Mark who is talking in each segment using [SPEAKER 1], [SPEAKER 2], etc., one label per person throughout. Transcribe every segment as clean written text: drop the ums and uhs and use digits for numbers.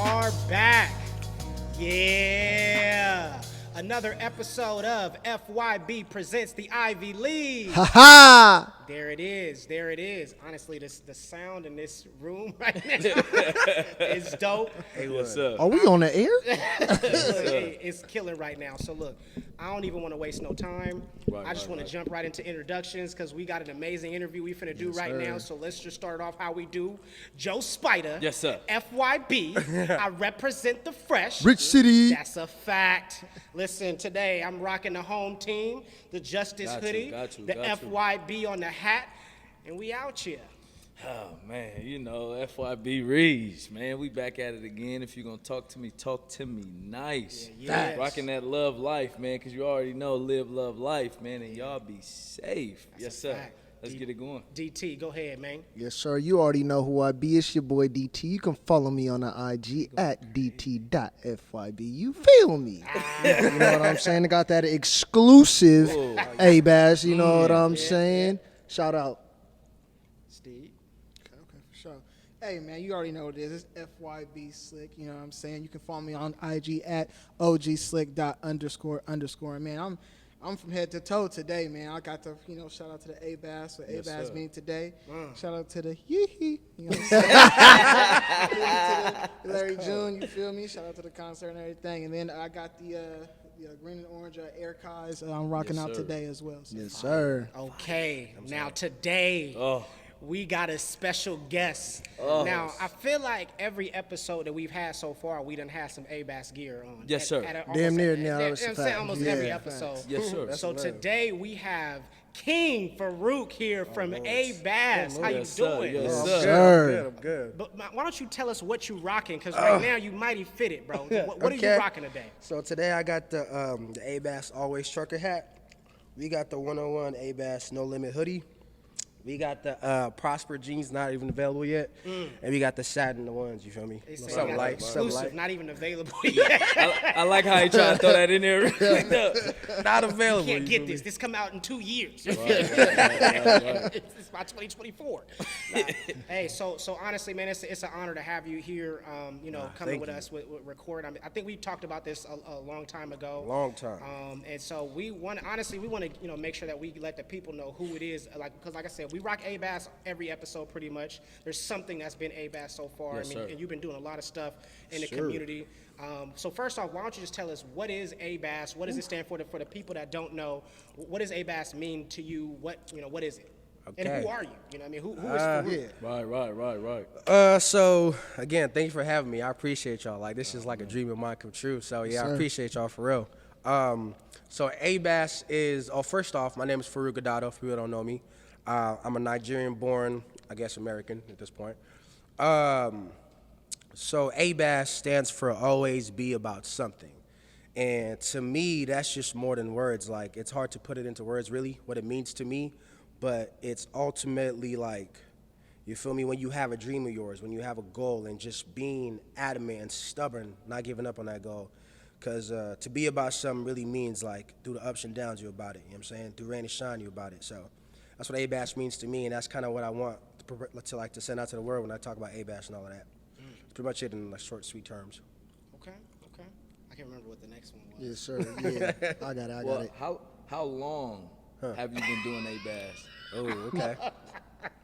[SPEAKER 1] are back. Yeah. Another episode of FYB presents the Ivy League.
[SPEAKER 2] Ha ha!
[SPEAKER 1] There it is. There it is. Honestly, the sound in this room right now is dope.
[SPEAKER 3] Hey,
[SPEAKER 4] Yes, sir.
[SPEAKER 2] Are we on the air?
[SPEAKER 1] It's killing right now. So look, I don't even want to waste no time. I just want to jump right into introductions because we got an amazing interview we finna do right now. So let's just start off how we do. Joe Spider.
[SPEAKER 4] Yes, sir.
[SPEAKER 1] FYB. I represent the fresh.
[SPEAKER 2] Rich City.
[SPEAKER 1] That's a fact. Listen, today I'm rocking the home team, the Justice hoodie, the FYB on the hat, and we out here.
[SPEAKER 4] Oh, man, you know, FYB Reeds, man. We back at it again. If you're going to talk to me nice.
[SPEAKER 1] Yeah,
[SPEAKER 4] Rocking that love life, man, because you already know live, love life, man, and y'all be safe. Yes, sir.
[SPEAKER 1] fact.
[SPEAKER 4] Let's get it going.
[SPEAKER 1] DT, go ahead, man.
[SPEAKER 2] Yes, sir. You already know who I be. It's your boy DT. You can follow me on the IG at dt.fyb. You feel me? You know what I'm saying? I got that exclusive ABAS. You know what I'm saying? Shout out.
[SPEAKER 1] Steve.
[SPEAKER 5] Okay, for sure. Hey, man, you already know what it is. It's FYB Slick, you know what I'm saying? You can follow me on IG at ogslick.__. Man, I'm from head to toe today, man. I got to, shout out to the ABAS for ABAS meeting today. Shout out to the yee-hee, you know what I'm saying? To the Larry June, you feel me? Shout out to the concert and everything. And then I got the green and orange Air Kais I'm rocking out today as well. So.
[SPEAKER 2] Yes, sir.
[SPEAKER 1] Okay, now today we got a special guest.
[SPEAKER 4] Oh.
[SPEAKER 1] Now, I feel like every episode that we've had so far, we done had some ABAS gear on.
[SPEAKER 4] Yes, sir.
[SPEAKER 2] Damn near now,
[SPEAKER 1] You know
[SPEAKER 2] that's
[SPEAKER 1] what
[SPEAKER 2] a
[SPEAKER 1] I'm saying?
[SPEAKER 2] fact.
[SPEAKER 1] Almost
[SPEAKER 2] Yeah.
[SPEAKER 1] every episode.
[SPEAKER 4] Yes, sir.
[SPEAKER 1] So today we have King Farouq here from ABAS. How you
[SPEAKER 4] Yes, sir.
[SPEAKER 1] doing?
[SPEAKER 4] Yes,
[SPEAKER 2] Yes,
[SPEAKER 4] sir.
[SPEAKER 2] sir.
[SPEAKER 3] I'm good.
[SPEAKER 1] But why don't you tell us what you rocking? Because right now you mighty fit it, bro. What are you
[SPEAKER 3] Okay.
[SPEAKER 1] rocking today?
[SPEAKER 3] So today I got the ABAS Always Trucker hat. We got the 101 ABAS No Limit hoodie. We got the Prosper jeans, not even available yet. And we got the satin ones, you feel me?
[SPEAKER 1] They say
[SPEAKER 3] Something
[SPEAKER 1] you got
[SPEAKER 3] light,
[SPEAKER 1] the
[SPEAKER 3] something
[SPEAKER 1] exclusive,
[SPEAKER 3] light.
[SPEAKER 1] not even available yet.
[SPEAKER 4] I like how you try to throw that in there.
[SPEAKER 3] Not available.
[SPEAKER 1] Can't
[SPEAKER 3] you
[SPEAKER 1] get
[SPEAKER 3] feel
[SPEAKER 1] this.
[SPEAKER 3] me?
[SPEAKER 1] This come out in 2 years.
[SPEAKER 4] Right.
[SPEAKER 1] It's by 2024. Hey, so honestly, man, it's an honor to have you here. Coming with us with record. I think we talked about this a long time ago.
[SPEAKER 3] Long time.
[SPEAKER 1] And so we want to make sure that we let the people know who it is. Because like I said, we rock ABAS every episode pretty much. There's something that's been ABAS so far.
[SPEAKER 4] Yes, sir.
[SPEAKER 1] And you've been doing a lot of stuff in the community. So first off, why don't you just tell us what is ABAS? What does it stand for the people that don't know? What does ABAS mean to you? What is it? And
[SPEAKER 3] Okay.
[SPEAKER 1] who are you? You know what I mean? Who is Farouq?
[SPEAKER 4] Right.
[SPEAKER 3] So again, thank you for having me. I appreciate y'all. Like this is like a dream of mine come true. So yeah, I appreciate y'all for real. So ABAS is first off, my name is Farouq Adado, if people don't know me. I'm a Nigerian born, I guess American at this point. So ABAS stands for always be about something. And to me, that's just more than words. Like it's hard to put it into words really, what it means to me. But it's ultimately like, you feel me, when you have a dream of yours, when you have a goal and just being adamant and stubborn, not giving up on that goal. Because to be about something really means like through the ups and downs you about it, you know what I'm saying? Through rain and shine you about it. So that's what ABAS means to me, and that's kind of what I want to send out to the world when I talk about ABAS and all of that. It's pretty much it in like short, sweet terms.
[SPEAKER 1] Okay. I can't remember what the next one was.
[SPEAKER 2] Yes, sir. Yeah. I got it.
[SPEAKER 4] Well,
[SPEAKER 2] it.
[SPEAKER 4] how long have you been doing ABAS?
[SPEAKER 3] Oh, okay.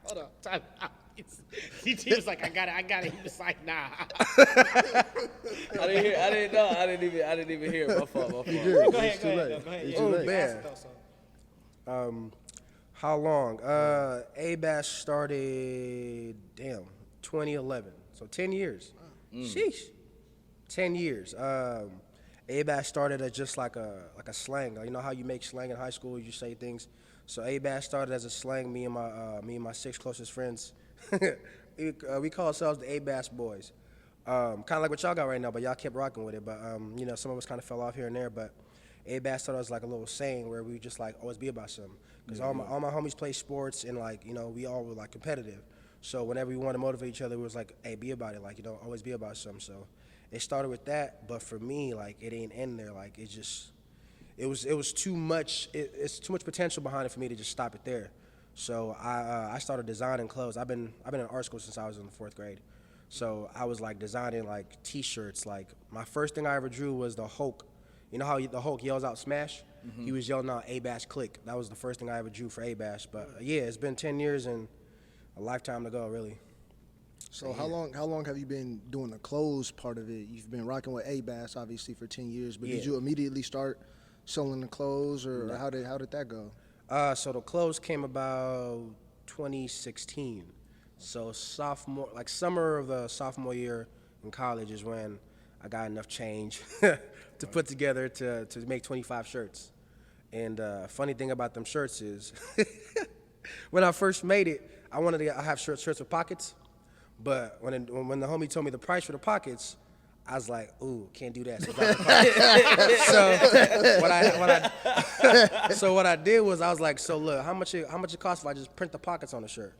[SPEAKER 1] Hold on. Time out. DT was like, I got it. He was like, nah.
[SPEAKER 4] I didn't even hear. My fault.
[SPEAKER 1] Go ahead.
[SPEAKER 2] too late.
[SPEAKER 1] Go ahead.
[SPEAKER 2] It's
[SPEAKER 1] Yeah,
[SPEAKER 2] too
[SPEAKER 1] you
[SPEAKER 2] late.
[SPEAKER 1] asked it though, so.
[SPEAKER 3] How long? ABAS started, 2011. So 10 years. Sheesh. 10 years. ABAS started as just like a slang. You know how you make slang in high school? You say things. So ABAS started as a slang. Me and my 6 closest friends. We call ourselves the ABAS boys. Kind of like what y'all got right now, but y'all kept rocking with it. But some of us kind of fell off here and there. But ABAS started as like a little saying where we just like always be about something. Because all my homies play sports and like we all were like competitive. So whenever we wanted to motivate each other, it was like, hey, be about it. Like always be about something. So it started with that. But for me, like it ain't end there. Like it was too much. It's too much potential behind it for me to just stop it there. So I started designing clothes. I've been in art school since I was in the 4th grade. So I was like designing like T-shirts. Like my first thing I ever drew was the Hulk. You know how the Hulk yells out smash? He was yelling out ABAS click. That was the first thing I ever drew for ABAS. But yeah, it's been 10 years and a lifetime to go, really.
[SPEAKER 2] So how long have you been doing the clothes part of it? You've been rocking with ABAS obviously for 10 years, but did you immediately start selling the clothes, or how did that go?
[SPEAKER 3] So the clothes came about 2016. So summer of the sophomore year in college is when I got enough change to put together to make 25 shirts. And funny thing about them shirts is when I first made it, I wanted to have shirts with pockets. But when the homie told me the price for the pockets, I was like, ooh, can't do that. So what I did was I was like, so look, how much it costs if I just print the pockets on the shirt?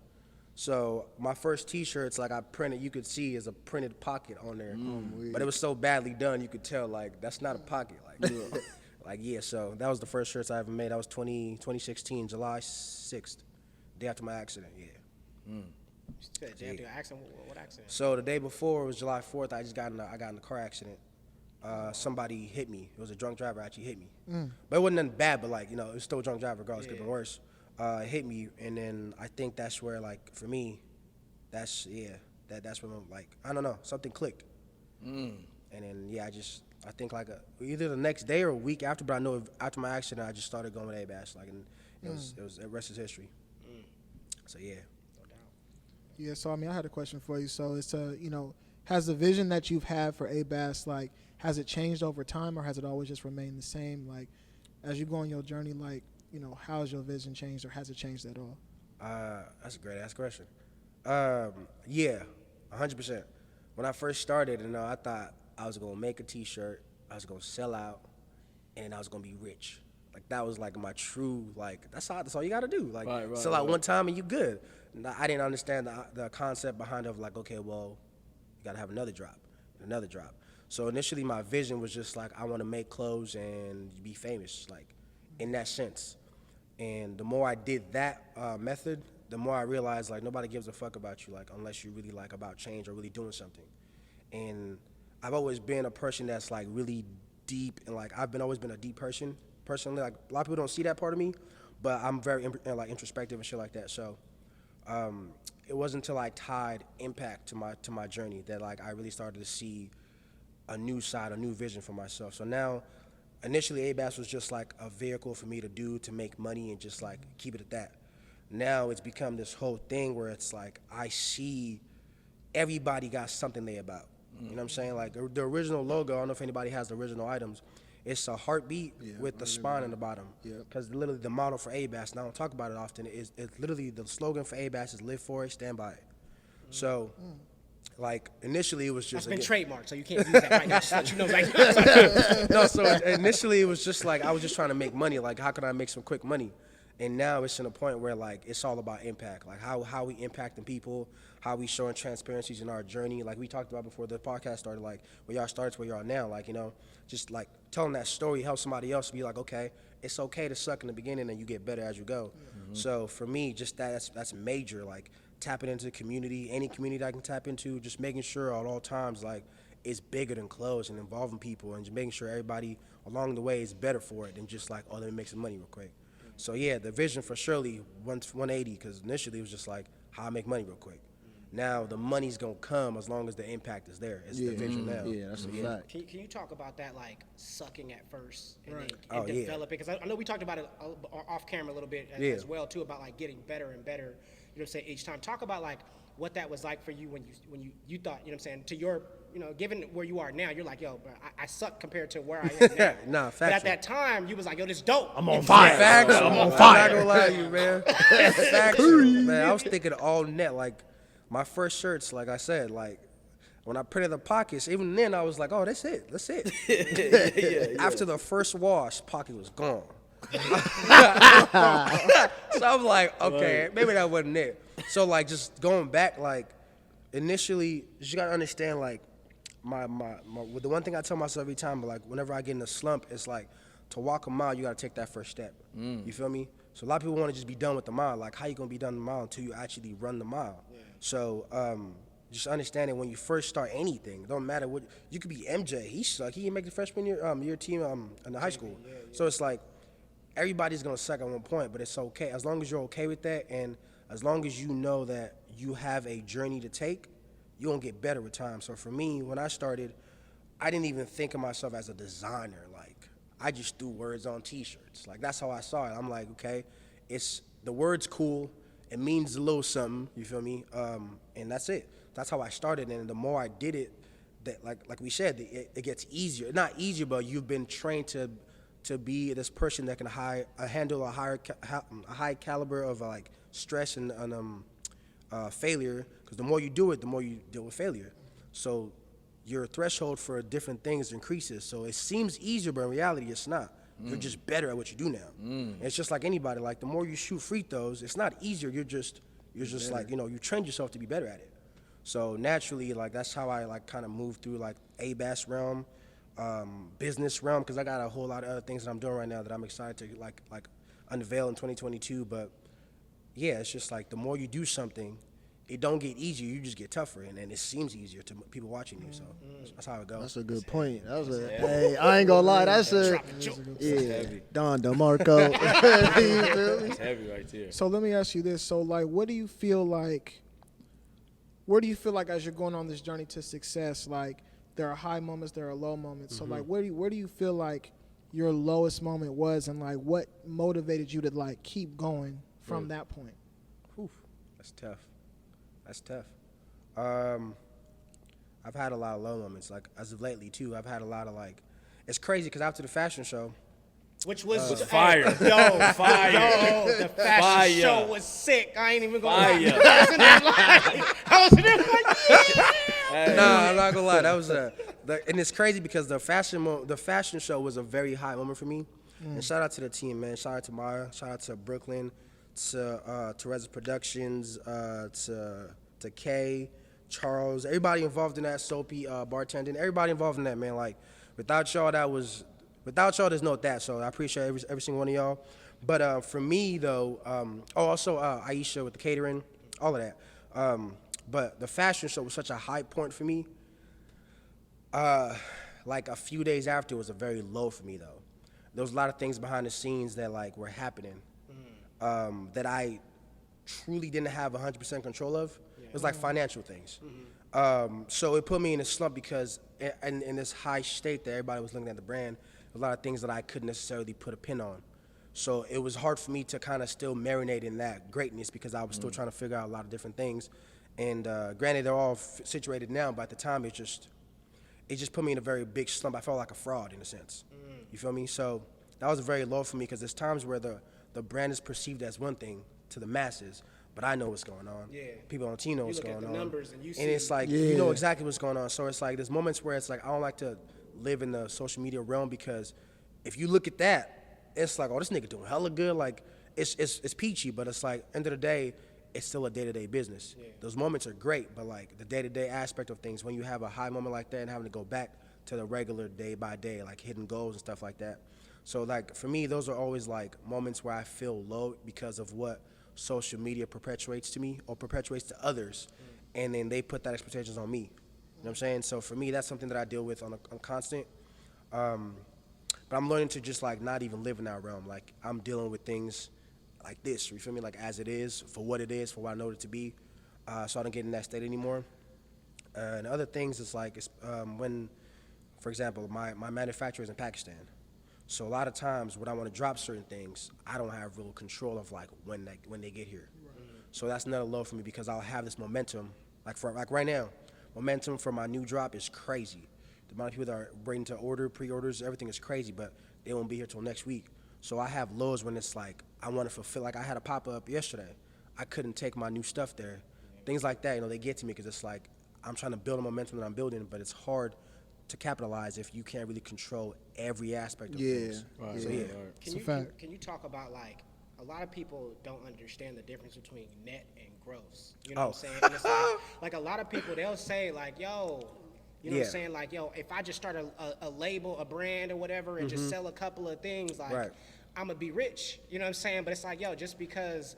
[SPEAKER 3] So my first T-shirts, like I printed, you could see is a printed pocket on there, but it was so badly done, you could tell like that's not a pocket, like like yeah. So that was the first shirts I ever made. That was 2016, July 6th, day after my accident. Yeah.
[SPEAKER 1] Accident? What accident?
[SPEAKER 3] So the day before, it was July 4th, I got in a car accident. Somebody hit me. It was a drunk driver actually hit me. But it wasn't nothing bad, but like, you know, it was still a drunk driver regardless, could have been worse. Hit me, and then I think that's where, like, for me, that's when, like, I don't know, something clicked. And then, yeah, I think like either the next day or a week after, but I know after my accident, I just started going with ABAS, like, and it was the rest is history. So, yeah.
[SPEAKER 5] Yeah, so I mean, I had a question for you. So it's has the vision that you've had for ABAS, like, has it changed over time, or has it always just remained the same? Like, as you go on your journey, like, how has your vision changed, or has it changed at all?
[SPEAKER 3] That's a great ass question. Yeah, 100%. When I first started, I thought I was gonna make a T-shirt, I was gonna sell out, and I was gonna be rich. Like that was like my true, like that's all you gotta do. Like sell out one time and you good. I didn't understand the concept behind it of like, okay, well, you gotta have another drop. So initially my vision was just like I want to make clothes and be famous, like in that sense. And the more I did that method, the more I realized like nobody gives a fuck about you, like unless you really like about change or really doing something. And I've always been a person that's like really deep, and like I've always been a deep person personally. Like a lot of people don't see that part of me, but I'm very like introspective and shit like that. So it wasn't until I tied impact to my journey that like I really started to see a new side, a new vision for myself. So now, initially ABAS was just like a vehicle for me to make money and just like keep it at that. Now it's become this whole thing where it's like I see everybody got something they about. You know what I'm saying? Like the original logo, I don't know if anybody has the original items. It's a heartbeat with the spine in the bottom. Because literally the model for ABAS, and I don't talk about it often, it's literally the slogan for ABAS is live for it, stand by it. So, like, initially it was just...
[SPEAKER 1] That's been trademarked, so you can't use that right now. Just let you know right now.
[SPEAKER 3] No, so initially it was just like, I was just trying to make money. Like, how can I make some quick money? And now it's in a point where, like, it's all about impact. Like, how we impacting people, how we showing transparencies in our journey. Like we talked about before the podcast started, like, where y'all started to where y'all now. Like, just, like, telling that story helps somebody else be like, okay, it's okay to suck in the beginning and you get better as you go. So for me, just that's major. Like, tapping into the community, any community I can tap into, just making sure at all times, like, it's bigger than clothes and involving people and just making sure everybody along the way is better for it than just like, oh, let me make some money real quick. So yeah, the vision for Shirley 180, because initially it was just like how I make money real quick. Now the money's gonna come as long as the impact is there. It's the vision now.
[SPEAKER 2] Yeah, that's a fact.
[SPEAKER 1] Can you talk about that, like sucking at first and,
[SPEAKER 5] Right.
[SPEAKER 1] and developing? Because I know we talked about it off camera a little bit as well too, about like getting better and better. You know, say each time. Talk about like what that was like for you when you thought, you know what I'm saying, to your, given where you are now, you're like, yo, bro, I suck compared to where I am now.
[SPEAKER 3] Nah,
[SPEAKER 1] but at
[SPEAKER 3] factual.
[SPEAKER 1] that time, you was like, yo, this dope.
[SPEAKER 2] I'm on fire.
[SPEAKER 3] Factual.
[SPEAKER 2] I'm on fire.
[SPEAKER 3] I'm not gonna lie to you, man. Factual, man. I was thinking all net. Like, my first shirts, like I said, like, when I printed the pockets, even then I was like, oh, that's it. After the first wash, pocket was gone. So I'm like, okay, maybe that wasn't it. So, like, just going back, like, initially, you gotta understand, like, the one thing I tell myself every time, like, whenever I get in a slump, it's like, to walk a mile, you gotta take that first step. You feel me? So a lot of people want to just be done with the mile. Like, how you gonna be done the mile until you actually run the mile? So just understanding when you first start anything, don't matter what, you could be MJ, he suck, he didn't make the freshman year team in the high school. So it's like, everybody's gonna suck at one point, but it's okay. As long as you're okay with that, and as long as you know that you have a journey to take, you're gonna get better with time. So for me, when I started, I didn't even think of myself as a designer. Like, I just threw words on t-shirts. Like, that's how I saw it. I'm like, okay, the word's cool, it means a little something, you feel me? And that's it. That's how I started, and the more I did it, that like we said, it gets easier. Not easier, but you've been trained to be this person that can handle a high caliber of like stress and failure. Because the more you do it, the more you deal with failure. So your threshold for different things increases. So it seems easier, but in reality, it's not. You're just better at what you do now. It's just like anybody. Like, the more you shoot free throws, it's not easier. You're just like, you trained yourself to be better at it. So naturally, like, that's how I like kind of moved through like ABAS realm. Business realm, because I got a whole lot of other things that I'm doing right now that I'm excited to like unveil in 2022. But yeah, it's just like the more you do something, it don't get easier, you just get tougher, and then it seems easier to people watching you. So that's how it goes.
[SPEAKER 2] That's a good point. Hey, I ain't gonna lie, that's Don DeMarco.
[SPEAKER 4] It's heavy right there.
[SPEAKER 5] So let me ask you this. So, like, where do you feel like as you're going on this journey to success, like, there are high moments, there are low moments. So, like, where do you feel like your lowest moment was, and like what motivated you to like keep going from that point?
[SPEAKER 3] Oof, that's tough. I've had a lot of low moments, like as of lately too. I've had a lot of like, it's crazy because after the fashion show,
[SPEAKER 1] which was
[SPEAKER 4] fire.
[SPEAKER 1] Yo, the fashion show was sick. I ain't even gonna lie. I was in there like, yeah.
[SPEAKER 3] Nah, I'm not gonna lie. That was and it's crazy because the fashion show was a very high moment for me. And shout out to the team, man. Shout out to Maya. Shout out to Brooklyn, to Teresa Productions, to Kay, Charles, everybody involved in that, Soapy, bartending, everybody involved in that, man. Like, without y'all, there's no that. So I appreciate every single one of y'all. But for me though, also Aisha with the catering, all of that. But the fashion show was such a high point for me. Like a few days after, it was a very low for me though. There was a lot of things behind the scenes that like were happening that I truly didn't have 100% control of. It was like financial things. So it put me in a slump because in this high state that everybody was looking at the brand, a lot of things that I couldn't necessarily put a pin on. So it was hard for me to kind of still marinate in that greatness because I was still trying to figure out a lot of different things. And granted, they're all situated now, but at the time, it just put me in a very big slump. I felt like a fraud in a sense. You feel me? So that was very low for me because there's times where the brand is perceived as one thing to the masses, but I know what's going on. Yeah. People on the team know what's going on. You look at the numbers and you see. And it's like, you know exactly what's going on. So it's like there's moments where it's like I don't like to live in the social media realm because if you look at that, it's like, oh, this nigga doing hella good. Like, it's peachy, but it's like, end of the day, it's still a day-to-day business. Yeah. Those moments are great, but like the day-to-day aspect of things, when you have a high moment like that and having to go back to the regular day by day, like hitting goals and stuff like that. So like for me, those are always like moments where I feel low because of what social media perpetuates to me or perpetuates to others, and then they put that expectations on me. You know what I'm saying? So for me, that's something that I deal with on constant. But I'm learning to just like not even live in that realm. Like I'm dealing with things like this, you feel me? Like as it is, for what it is, for what I know it to be. So I don't get in that state anymore. And other things is like when, for example, my manufacturer is in Pakistan. So a lot of times when I want to drop certain things, I don't have real control of like when they get here. So that's another low for me because I'll have this momentum. Like right now, momentum for my new drop is crazy. The amount of people that are waiting to order, pre-orders, everything is crazy, but they won't be here till next week. So I have lows when it's like I want to fulfill. Like I had a pop-up yesterday. I couldn't take my new stuff there. Things like that, they get to me because it's like I'm trying to build a momentum that I'm building, but it's hard to capitalize if you can't really control every aspect of things.
[SPEAKER 4] Right.
[SPEAKER 3] So yeah.
[SPEAKER 1] Can you talk about like a lot of people don't understand the difference between net and gross. You know what I'm saying? And it's like a lot of people, they'll say like, yo, you know what I'm saying? Like, yo, if I just start a label, a brand or whatever, and just sell a couple of things, like, I'm going to be rich. You know what I'm saying? But it's like, yo, just because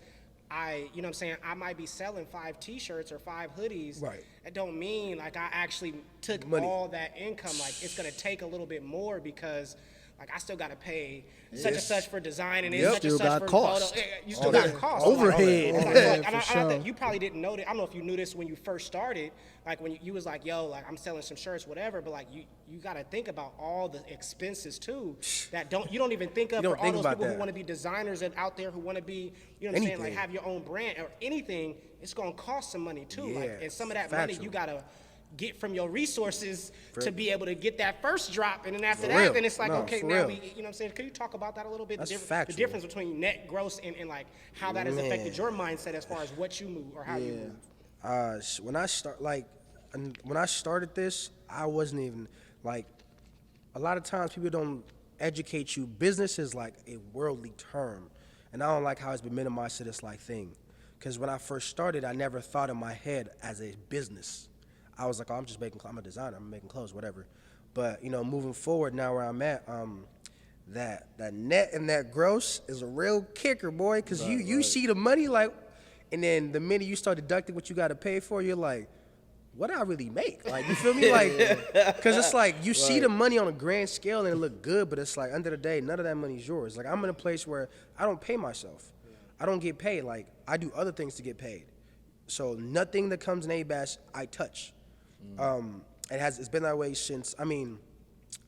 [SPEAKER 1] you know what I'm saying, I might be selling 5 t-shirts or 5 hoodies.
[SPEAKER 3] Right.
[SPEAKER 1] It don't mean like I actually took
[SPEAKER 3] Money.
[SPEAKER 1] all that income. Like it's gonna take a little bit more because like I still gotta pay such and such for design and
[SPEAKER 3] Yep.
[SPEAKER 1] such and
[SPEAKER 2] Still
[SPEAKER 1] such
[SPEAKER 2] got
[SPEAKER 1] for
[SPEAKER 2] cost.
[SPEAKER 1] photo. You still
[SPEAKER 3] All
[SPEAKER 1] got
[SPEAKER 3] that.
[SPEAKER 1] cost.
[SPEAKER 2] Overhead.
[SPEAKER 1] Like,
[SPEAKER 5] Overhead,
[SPEAKER 1] and
[SPEAKER 5] for sure.
[SPEAKER 1] you probably didn't know that. I don't know if you knew this when you first started. Like when you was like, yo, like I'm selling some shirts, whatever. But like you gotta think about all the expenses too that you don't even think of
[SPEAKER 3] You don't
[SPEAKER 1] for all
[SPEAKER 3] think
[SPEAKER 1] those
[SPEAKER 3] about
[SPEAKER 1] people who
[SPEAKER 3] that.
[SPEAKER 1] want to be designers and out there who want to be, you know what I'm saying, like
[SPEAKER 3] Anything.
[SPEAKER 1] have your own brand or anything. It's gonna cost some money too. Like,
[SPEAKER 3] Yeah,
[SPEAKER 1] and some of that money
[SPEAKER 3] factual.
[SPEAKER 1] you gotta get from your resources to be able to get that first drop, and then after
[SPEAKER 3] For
[SPEAKER 1] that,
[SPEAKER 3] real.
[SPEAKER 1] then it's like,
[SPEAKER 3] No,
[SPEAKER 1] okay,
[SPEAKER 3] for
[SPEAKER 1] now
[SPEAKER 3] real.
[SPEAKER 1] we, you know what I'm saying? Could you talk about that a little bit?
[SPEAKER 3] That's
[SPEAKER 1] The
[SPEAKER 3] factual.
[SPEAKER 1] difference between net, gross, and like how that has affected your mindset as far as what you move or how you move.
[SPEAKER 3] When I when I started this, I wasn't even like. A lot of times people don't educate you. Business is like a worldly term, and I don't like how it's been minimized to this like thing. Because when I first started, I never thought in my head as a business. I was like, oh, I'm a designer, I'm making clothes, whatever. But you know, moving forward now where I'm at, that net and that gross is a real kicker, boy. Because you see the money like, and then the minute you start deducting what you got to pay for, you're like, what do I really make? Like, you feel me? Like, because it's like you see the money on a grand scale and it look good, but it's like under the day, none of that money's yours. Like I'm in a place where I don't pay myself. I don't get paid. Like I do other things to get paid. So nothing that comes in ABAS, I touch. It's been that way since. I mean,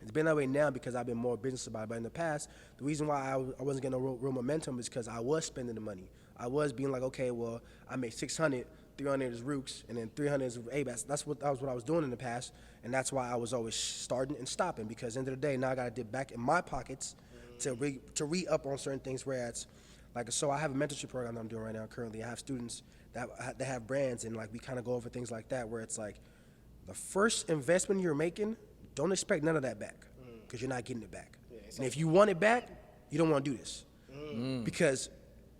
[SPEAKER 3] it's been that way now because I've been more business about it. But in the past, the reason why I wasn't getting no real momentum is because I was spending the money. I was being like, okay, well, I made 600, 300 is Rooks, and then 300 is ABAS. That was what I was doing in the past, and that's why I was always starting and stopping. Because at the end of the day, now I got to dip back in my pockets to re-up on certain things. Whereas, like, so I have a mentorship program that I'm doing right now. Currently, I have students that have brands, and like we kind of go over things like that, where it's like, the first investment you're making, don't expect none of that back because you're not getting it back. And if you want it back, you don't want to do this. Because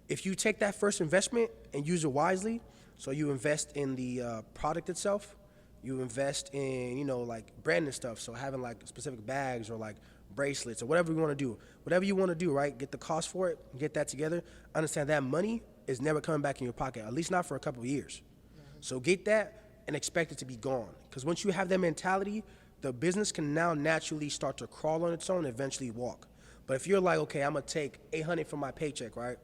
[SPEAKER 3] if you take that first investment and use it wisely, so you invest in the product itself, you invest in, you know, like branding stuff, so having like specific bags or like bracelets or whatever you want to do, right? Get the cost for it, get that together. Understand that money is never coming back in your pocket, at least not for a couple of years. So get that and expect it to be gone. Because once you have that mentality, the business can now naturally start to crawl on its own and eventually walk. But if you're like, okay, I'm gonna take 800 from my paycheck, right?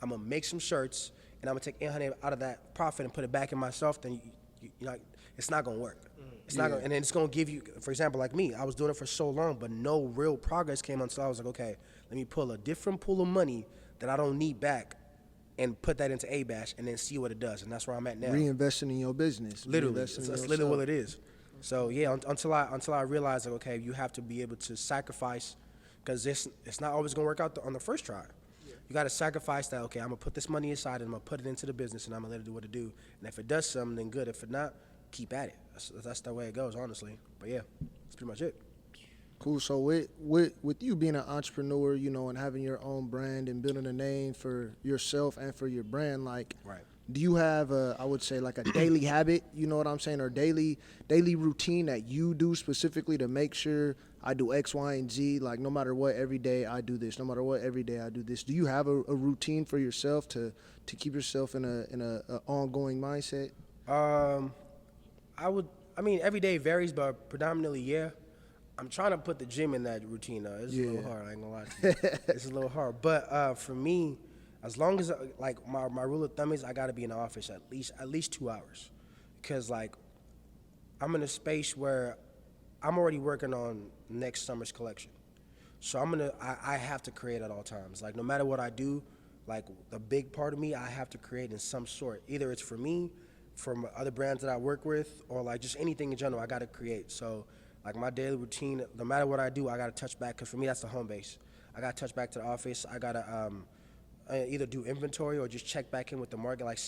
[SPEAKER 3] I'm gonna make some shirts and I'm gonna take 800 out of that profit and put it back in myself, then you know, it's not gonna work. It's not gonna, and then it's gonna give you, for example, like me, I was doing it for so long, but no real progress came until I was like, okay, let me pull a different pool of money that I don't need back and put that into ABAS and then see what it does. And that's where I'm at now.
[SPEAKER 2] Reinvesting in your business.
[SPEAKER 3] Literally,
[SPEAKER 2] Reinvesting in
[SPEAKER 3] that's literally what
[SPEAKER 2] yourself.
[SPEAKER 3] it is. So yeah, until I realized, like, okay, you have to be able to sacrifice, because it's not always gonna work out on the first try. You got to sacrifice that. Okay, I'm gonna put this money aside and I'm gonna put it into the business and I'm gonna let it do what it do. And if it does something, then good. If it not, keep at it. That's the way it goes, honestly. But yeah, that's pretty much it.
[SPEAKER 2] Cool. So with you being an entrepreneur, you know, and having your own brand and building a name for yourself and for your brand, like,
[SPEAKER 3] Right.
[SPEAKER 2] do you have I would say like a daily habit, you know what I'm saying, or daily routine that you do specifically to make sure I do X, Y, and Z, like no matter what, every day I do this, no matter what, every day I do this. Do you have a routine for yourself to keep yourself in a ongoing mindset?
[SPEAKER 3] I mean, every day varies, but predominantly, yeah. I'm trying to put the gym in that routine though. It's a little hard, I ain't gonna lie to you. It's a little hard. But for me, as long as like my rule of thumb is I gotta be in the office at least 2 hours. Cause like I'm in a space where I'm already working on next summer's collection. So I have to create at all times. Like no matter what I do, like the big part of me, I have to create in some sort. Either it's for me, from other brands that I work with, or like just anything in general, I gotta create. So like my daily routine, no matter what I do, I gotta touch back, because for me that's the home base. I gotta touch back to the office. I gotta either do inventory or just check back in with the market, like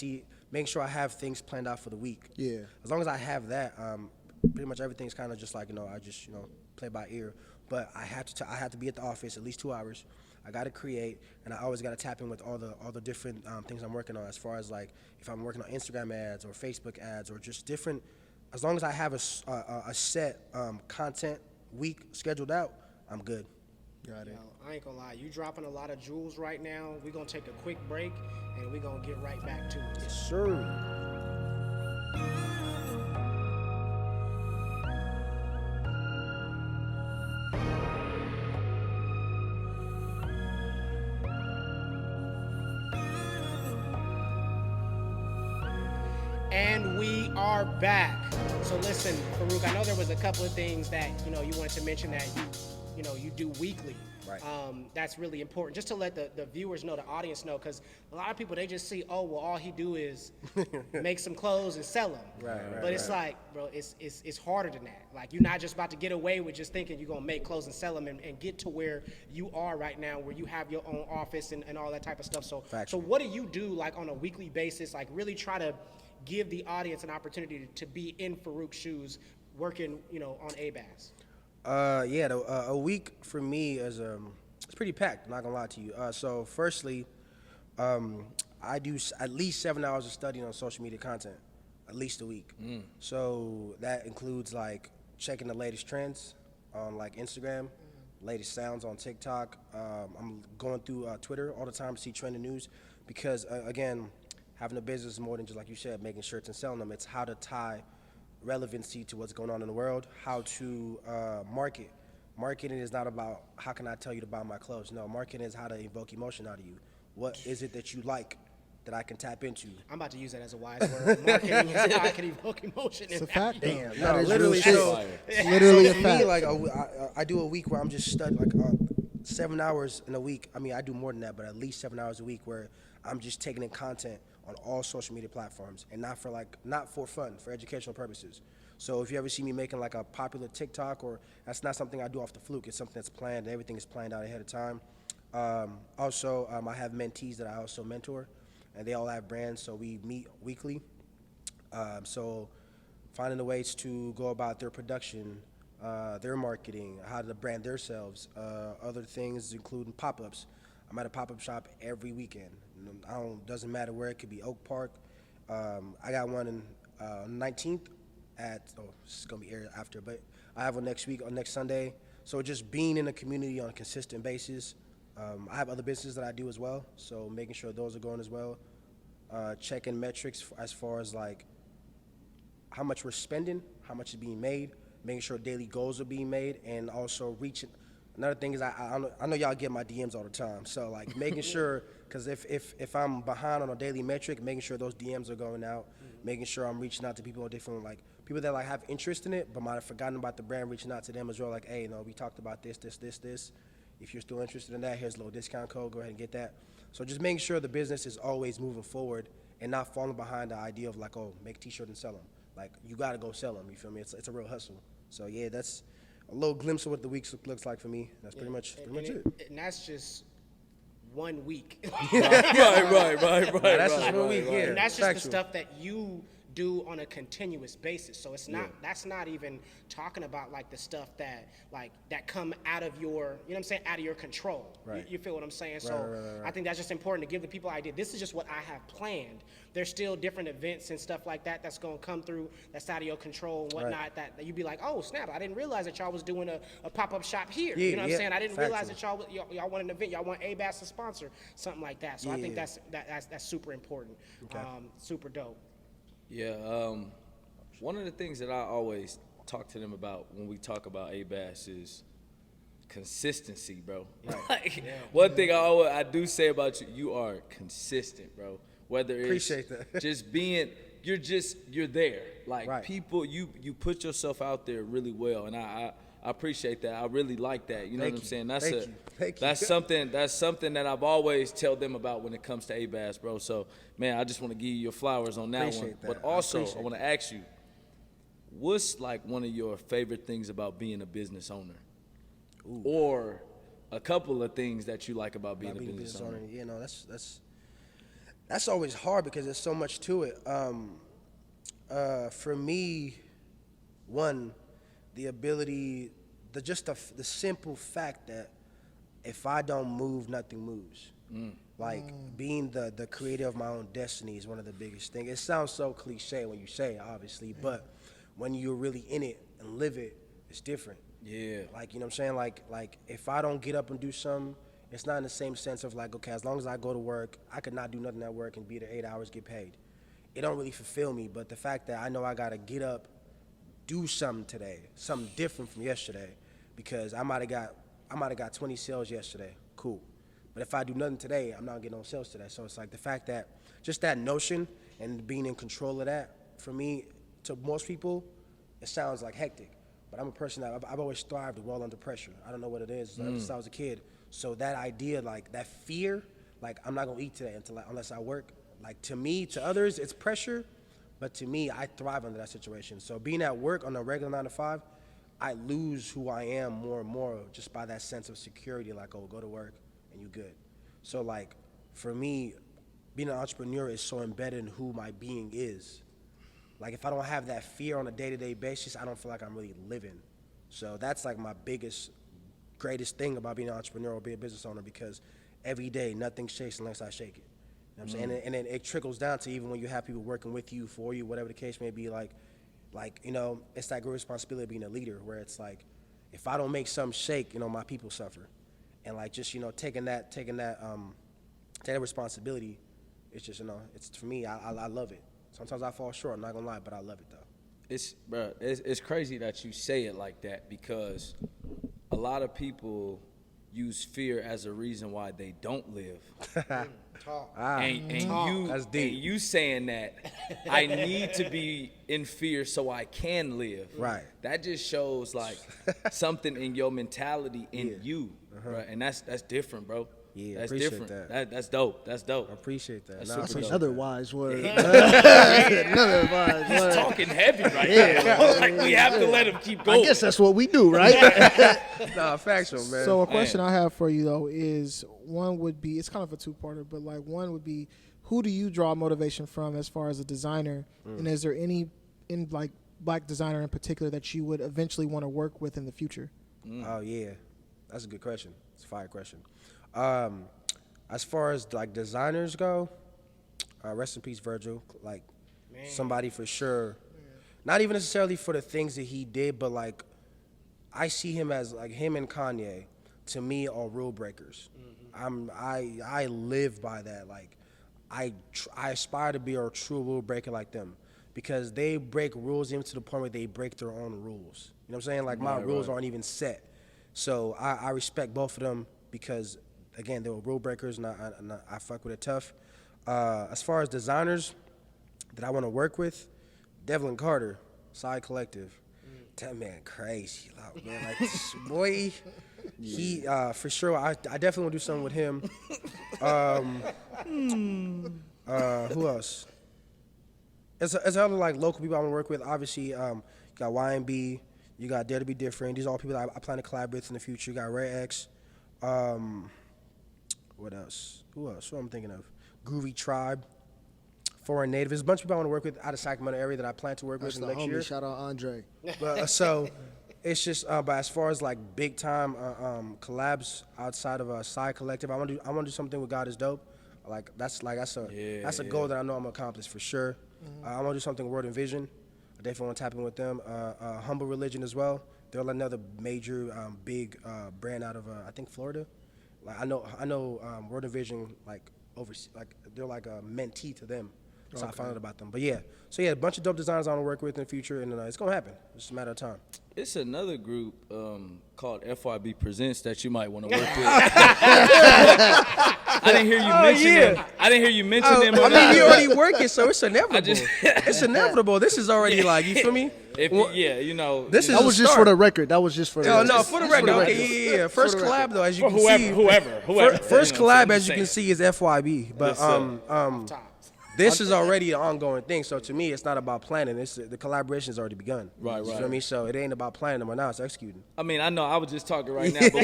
[SPEAKER 3] make sure I have things planned out for the week.
[SPEAKER 2] Yeah.
[SPEAKER 3] As long as I have that, pretty much everything's kind of just like, I just, play by ear. But I have to be at the office at least 2 hours. I got to create, and I always got to tap in with all the different things I'm working on, as far as like if I'm working on Instagram ads or Facebook ads or just different. As long as I have a set content week scheduled out, I'm good. Got it.
[SPEAKER 1] Yo, I ain't gonna lie, you dropping a lot of jewels right now. We're gonna take a quick break and we're gonna get right back to it.
[SPEAKER 3] Yes, sir.
[SPEAKER 1] And we are back. So listen, Farouq, I know there was a couple of things that you wanted to mention that you do weekly.
[SPEAKER 3] Right.
[SPEAKER 1] That's really important, just to let the viewers know, the audience know, because a lot of people, they just see, oh, well, all he do is make some clothes and sell them.
[SPEAKER 3] Right,
[SPEAKER 1] but it's like, bro, it's harder than that. Like, you're not just about to get away with just thinking you're gonna make clothes and sell them and get to where you are right now, where you have your own office and all that type of stuff. So what do you do, like, on a weekly basis, like really try to give the audience an opportunity to be in Farouq's shoes, working, on ABAS?
[SPEAKER 3] A week for me is it's pretty packed. Not gonna lie to you. So firstly, I do at least 7 hours of studying on social media content, at least a week. So that includes like checking the latest trends on like Instagram, latest sounds on TikTok. I'm going through Twitter all the time to see trending news, because again, having a business is more than just, like you said, making shirts and selling them. It's how to tie relevancy to what's going on in the world, how to market. Marketing is not about how can I tell you to buy my clothes. No, marketing is how to evoke emotion out of you. What is it that you like that I can tap into?
[SPEAKER 1] I'm about to use that as a wise word. Marketing is how I can evoke emotion.
[SPEAKER 5] It's a fact, though.
[SPEAKER 3] Damn,
[SPEAKER 2] That
[SPEAKER 3] no,
[SPEAKER 2] is
[SPEAKER 3] literally.
[SPEAKER 2] real shit.
[SPEAKER 3] So,
[SPEAKER 2] It's literally a
[SPEAKER 3] for me,
[SPEAKER 2] fact.
[SPEAKER 3] like I do a week where I'm just studying, like 7 hours in a week. I mean, I do more than that, but at least 7 hours a week where I'm just taking in content on all social media platforms, and not for fun, for educational purposes. So if you ever see me making like a popular TikTok, or that's not something I do off the fluke, it's something that's planned. Everything is planned out ahead of time. Also, I have mentees that I also mentor, and they all have brands, so we meet weekly. So finding the ways to go about their production, their marketing, how to brand themselves, other things including pop-ups. I'm at a pop-up shop every weekend. Doesn't matter where. It could be Oak Park. I got one in 19th this is gonna be aired after, but I have one next week on next Sunday. So just being in the community on a consistent basis. I have other businesses that I do as well, so making sure those are going as well. Checking metrics as far as like how much we're spending, how much is being made, making sure daily goals are being made, and also reaching. Another thing is I know y'all get my DMs all the time, so like making sure, because if I'm behind on a daily metric, making sure those DMs are going out, making sure I'm reaching out to people on different, like people that like have interest in it but might have forgotten about the brand, reaching out to them as well, like, hey, we talked about this. If you're still interested in that, here's a little discount code, go ahead and get that. So just making sure the business is always moving forward and not falling behind the idea of like, oh, make t-shirts and sell them. Like, you gotta go sell them, you feel me? It's a real hustle. So yeah, that's a little glimpse of what the week looks like for me. That's pretty much it.
[SPEAKER 1] And that's just 1 week.
[SPEAKER 4] Right.
[SPEAKER 3] That's just 1 week, yeah.
[SPEAKER 1] And that's just
[SPEAKER 3] Factual.
[SPEAKER 1] the stuff that you do on a continuous basis. So it's not, that's not even talking about like the stuff that come out of your, out of your control.
[SPEAKER 3] Right.
[SPEAKER 1] You feel what I'm saying?
[SPEAKER 3] Right,
[SPEAKER 1] So
[SPEAKER 3] right.
[SPEAKER 1] I think that's just important to give the people an idea. This is just what I have planned. There's still different events and stuff like that that's going to come through that's out of your control and whatnot, that you'd be like, oh, snap, I didn't realize that y'all was doing a pop-up shop here.
[SPEAKER 3] Yeah,
[SPEAKER 1] You know what I'm saying? I didn't realize
[SPEAKER 3] factual.
[SPEAKER 1] that y'all want an event, y'all want ABAS to sponsor something like that. So I think that's super important. Super dope.
[SPEAKER 4] Yeah, one of the things that I always talk to them about when we talk about ABAS is consistency, bro. Like, one thing I do say about you, you are consistent, bro. Whether it's
[SPEAKER 3] Appreciate that.
[SPEAKER 4] just being, you're there. Like,
[SPEAKER 3] Right.
[SPEAKER 4] people, you put yourself out there really well, and I appreciate that. I really like that. You know
[SPEAKER 3] Thank
[SPEAKER 4] what I'm
[SPEAKER 3] you.
[SPEAKER 4] saying?
[SPEAKER 3] Thank you.
[SPEAKER 4] That's something that I've always tell them about when it comes to ABAS, bro. So, man, I just want to give you your flowers on that one.
[SPEAKER 3] Appreciate that.
[SPEAKER 4] But
[SPEAKER 3] I
[SPEAKER 4] also,
[SPEAKER 3] appreciate
[SPEAKER 4] I want to ask you, what's like one of your favorite things about being a business owner? Or a couple of things that you like about being a business owner?
[SPEAKER 3] You know, that's always hard because there's so much to it. For me, one, the ability, the simple fact that if I don't move, nothing moves. Like, being the creator of my own destiny is one of the biggest things. It sounds so cliche when you say it, obviously, but when you're really in it and live it, it's different.
[SPEAKER 4] Yeah.
[SPEAKER 3] Like, you know what I'm saying? Like if I don't get up and do something, it's not in the same sense of like, okay, as long as I go to work, I could not do nothing at work and be there 8 hours, get paid. It don't really fulfill me, but the fact that I know I gotta get up, do something today, something different from yesterday, because I might have got 20 sales yesterday, cool. But if I do nothing today, I'm not getting no sales today. So it's like the fact that just that notion and being in control of that, for me, to most people, it sounds like hectic. But I'm a person that I've always thrived well under pressure. I don't know what it is ever since I was a kid. So that idea, like that fear, like I'm not gonna eat today unless I work. Like to me, to others, it's pressure, but to me, I thrive under that situation. So being at work on a regular 9 to 5, I lose who I am more and more just by that sense of security. Like, oh, go to work and you good. So like for me, being an entrepreneur is so embedded in who my being is. Like if I don't have that fear on a day-to-day basis, I don't feel like I'm really living. So that's like my biggest, greatest thing about being an entrepreneur or being a business owner, because every day nothing shakes unless I shake it. You know what I'm saying? And then it trickles down to even when you have people working with you, for you, whatever the case may be, like you know, it's that great responsibility of being a leader where it's like, if I don't make something shake, you know, my people suffer. And like just, you know, taking that responsibility, it's just, you know, it's for me, I love it. Sometimes I fall short, I'm not gonna lie, but I love it though.
[SPEAKER 4] It's crazy that you say it like that, because a lot of people use fear as a reason why they don't live.
[SPEAKER 3] That's deep.
[SPEAKER 4] And you saying that I need to be in fear so I can live.
[SPEAKER 3] Right.
[SPEAKER 4] That just shows like something in your mentality in you, right? And that's different, bro.
[SPEAKER 3] Yeah,
[SPEAKER 4] that's
[SPEAKER 3] appreciate
[SPEAKER 4] different.
[SPEAKER 3] that.
[SPEAKER 4] That's dope. That's dope.
[SPEAKER 3] I appreciate that.
[SPEAKER 4] That's
[SPEAKER 3] Nah, I
[SPEAKER 4] super
[SPEAKER 3] appreciate
[SPEAKER 4] dope.
[SPEAKER 2] Another wise word.
[SPEAKER 4] He's
[SPEAKER 2] Another wise word.
[SPEAKER 4] talking heavy right now. Like we have to let him keep going.
[SPEAKER 2] I guess that's what we do, right?
[SPEAKER 3] Nah, factual, man.
[SPEAKER 5] So a question I have for you though is, one would be, it's kind of a two-parter, but like one would be, who do you draw motivation from as far as a designer, and is there any like black designer in particular that you would eventually want to work with in the future?
[SPEAKER 3] Oh yeah, that's a good question. It's a fire question. As far as like designers go, rest in peace, Virgil. Like somebody for sure. Not even necessarily for the things that he did, but like I see him as like him and Kanye. To me, are rule breakers. I live by that. Like I aspire to be a true rule breaker like them, because they break rules even to the point where they break their own rules. You know what I'm saying? Like my rules aren't even set. So I respect both of them, because again, they were rule breakers, and I fuck with it tough. As far as designers that I want to work with, Devlin Carter, Side Collective. That man crazy, loud, man. Like this boy, he for sure. I definitely want to do something with him. Who else? There's other like local people I want to work with. Obviously, you got YMB, you got Dare to Be Different. These are all people that I plan to collaborate with in the future. You got Rare X. What else? Who else? Who I'm thinking of? Groovy Tribe, Foreign Native. There's a bunch of people I want to work with out of Sacramento area that I plan to work
[SPEAKER 2] That's
[SPEAKER 3] with
[SPEAKER 2] the
[SPEAKER 3] in the next
[SPEAKER 2] homie.
[SPEAKER 3] year.
[SPEAKER 2] Shout out Andre.
[SPEAKER 3] But so it's just, but as far as like big time collabs outside of a Side Collective, I want to do something with God Is Dope. That's a goal that I know I'm gonna accomplish for sure. I want to do something with Word and Vision. I definitely want to tap in with them. Humble Religion as well. They're another major big brand out of I think Florida. Like I know Word and Vision like they're like a mentee to them. So I found out about them. But yeah, so yeah, a bunch of dope designers I want to work with in the future, and it's gonna happen. It's just a matter of time.
[SPEAKER 4] It's another group called FYB Presents that you might want to work with. I didn't hear you mention them. I didn't hear you mention them.
[SPEAKER 3] I mean, you already working, so it's inevitable. It's inevitable. This is already like, you feel me?
[SPEAKER 4] You know.
[SPEAKER 3] This is
[SPEAKER 2] That was just for the record. That was just for the record.
[SPEAKER 3] No, for the record. Okay, yeah. First collab though, as you can see.
[SPEAKER 4] Whoever.
[SPEAKER 3] First
[SPEAKER 4] You know,
[SPEAKER 3] collab,
[SPEAKER 4] so
[SPEAKER 3] as you can see, is FYB. But this is already an ongoing thing. So to me, it's not about planning. The collaboration has already begun.
[SPEAKER 4] Right.
[SPEAKER 3] You feel me? So it ain't about planning them now. It's executing.
[SPEAKER 4] I mean, I know I was just talking right now, but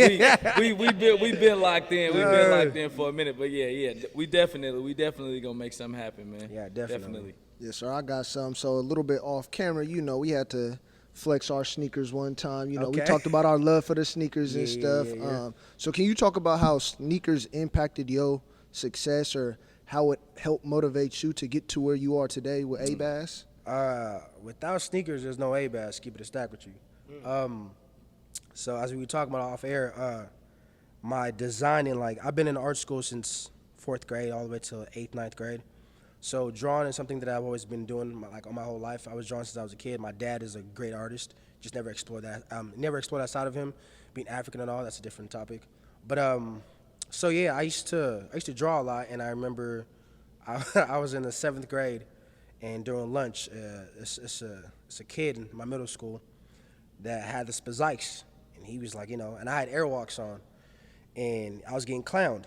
[SPEAKER 4] we been locked in. We've been locked in for a minute. But yeah, we definitely gonna make something happen, man.
[SPEAKER 3] Yeah, definitely.
[SPEAKER 2] Yes, sir. I got some. So a little bit off camera, we had to flex our sneakers one time. We
[SPEAKER 3] Okay.
[SPEAKER 2] talked about our love for the sneakers and stuff.
[SPEAKER 3] Yeah.
[SPEAKER 2] So can you talk about how sneakers impacted your success, or how it helped motivate you to get to where you are today with ABAS?
[SPEAKER 3] Without sneakers, there's no ABAS. Keep it a stack with you. So as we were talking about off air, my designing, like I've been in art school since 4th grade all the way to 8th, 9th grade. So drawing is something that I've always been doing, like all my whole life. I was drawing since I was a kid. My dad is a great artist. Just never explored that. Never explored that side of him. Being African and all, that's a different topic. But so yeah, I used to draw a lot, and I remember I was in the 7th grade, and during lunch, it's a kid in my middle school that had the spazikes, and he was like, and I had airwalks on, and I was getting clowned.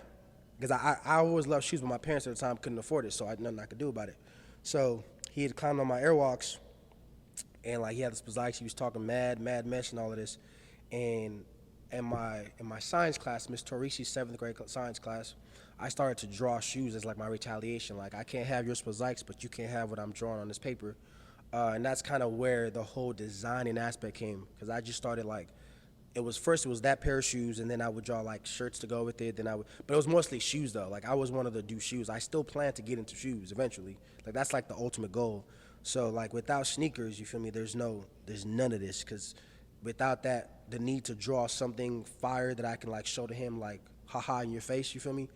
[SPEAKER 3] Because I always loved shoes, but my parents at the time couldn't afford it, so I had nothing I could do about it. So he had climbed on my airwalks, and like he had the spazikes. He was talking mad mesh and all of this. And in my science class, Miss Torisi's 7th grade science class, I started to draw shoes as like my retaliation. Like, I can't have your spazikes, but you can't have what I'm drawing on this paper. And that's kind of where the whole designing aspect came, because I just started like, it was that pair of shoes, and then I would draw like shirts to go with it. But it was mostly shoes though. Like, I was one of the do shoes. I still plan to get into shoes eventually. Like, that's like the ultimate goal. So like, without sneakers, you feel me? There's none of this, because without that, the need to draw something fire that I can like show to him, like haha in your face. You feel me?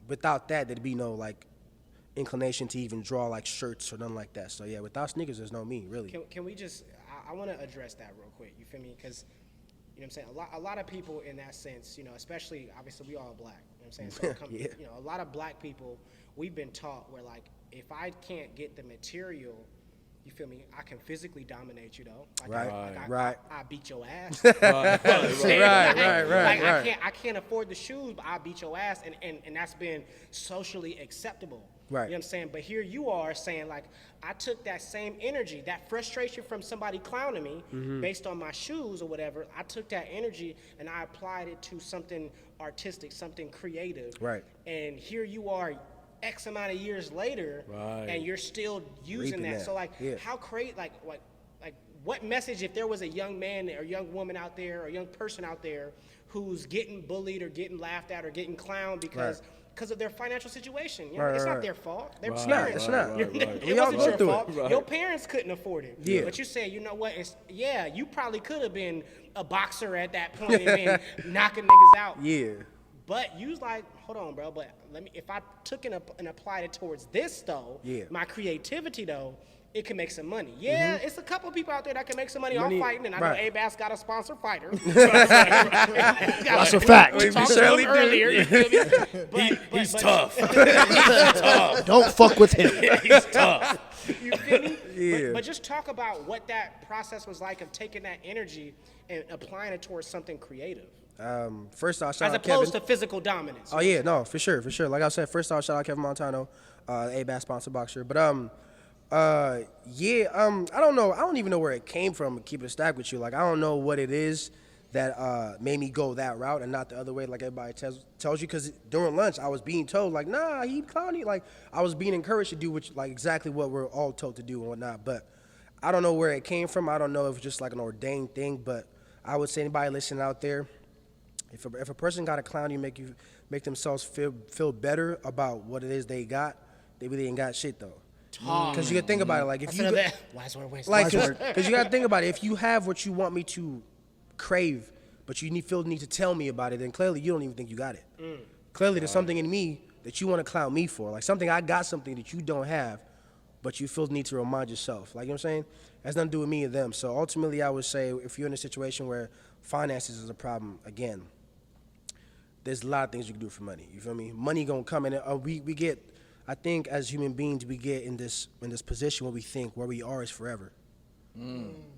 [SPEAKER 3] Without that, there'd be no like inclination to even draw like shirts or nothing like that. So yeah, without sneakers, there's no me really.
[SPEAKER 1] Can we just? I want to address that real quick. You feel me? Because you know what I'm saying? A lot of people in that sense, especially, obviously, we all black. You know what I'm saying? So,
[SPEAKER 3] Yeah.
[SPEAKER 1] A lot of black people, we've been taught where, like, if I can't get the material, you feel me? I can physically dominate you, though. Like,
[SPEAKER 3] Right.
[SPEAKER 1] I beat your ass.
[SPEAKER 3] Right.
[SPEAKER 1] I can't afford the shoes, but I beat your ass, and that's been socially acceptable.
[SPEAKER 3] Right.
[SPEAKER 1] You know what I'm saying? But here you are saying, like, I took that same energy, that frustration from somebody clowning me based on my shoes or whatever. I took that energy and I applied it to something artistic, something creative.
[SPEAKER 3] Right.
[SPEAKER 1] And here you are X amount of years later, and you're still using
[SPEAKER 3] Reaping
[SPEAKER 1] that.
[SPEAKER 3] that.
[SPEAKER 1] So, like,
[SPEAKER 3] Yeah.
[SPEAKER 1] how great, like, what message, if there was a young man or young woman out there or a young person out there who's getting bullied or getting laughed at or getting clowned because of their financial situation. It's not their fault. Their parents.
[SPEAKER 3] It's not.
[SPEAKER 1] It
[SPEAKER 3] We all
[SPEAKER 1] wasn't
[SPEAKER 3] go
[SPEAKER 1] your
[SPEAKER 3] through
[SPEAKER 1] fault.
[SPEAKER 3] it.
[SPEAKER 1] Your parents couldn't afford it.
[SPEAKER 3] Yeah.
[SPEAKER 1] But you say, you know what? You probably could have been a boxer at that point and been knocking niggas out.
[SPEAKER 3] Yeah.
[SPEAKER 1] But you was like, hold on, bro. But if I took and applied it towards this though, my creativity though, it can make some money. Yeah, it's a couple people out there that can make some money off fighting, and I know ABAS got a sponsor fighter.
[SPEAKER 2] That's a fact.
[SPEAKER 1] We talked to him earlier. You feel me?
[SPEAKER 4] He's tough.
[SPEAKER 2] Don't fuck with him.
[SPEAKER 4] He's tough.
[SPEAKER 1] You feel me?
[SPEAKER 3] Yeah.
[SPEAKER 1] But just talk about what that process was like of taking that energy and applying it towards something creative.
[SPEAKER 3] First off, shout
[SPEAKER 1] As
[SPEAKER 3] out Kevin.
[SPEAKER 1] opposed to physical dominance.
[SPEAKER 3] Oh yeah, no, for sure. Like I said, first off, shout out Kevin Montano, ABAS sponsor boxer. But I don't know. I don't even know where it came from. To keep it a stack with you, like I don't know what it is that made me go that route and not the other way, like everybody tells you. Because during lunch, I was being told like, nah, he clowny. Like I was being encouraged to do exactly what we're all told to do and whatnot. But I don't know where it came from. I don't know if it's just like an ordained thing. But I would say anybody listening out there, if a person got a clown, you make themselves feel better about what it is they got, they really ain't got shit though. Because you gotta think about it, like if you because you gotta think about it. If you have what you want me to crave, but you feel the need to tell me about it, then clearly you don't even think you got it. Clearly there's something in me that you want to clown me for, like something I got something that you don't have, but you feel the need to remind yourself. Like, you know what I'm saying? It has nothing to do with me and them. So ultimately, I would say if you're in a situation where finances is a problem, again, there's a lot of things you can do for money. You feel me? Money gonna come in. We get, I think, as human beings, we get in this position where we think where we are is forever.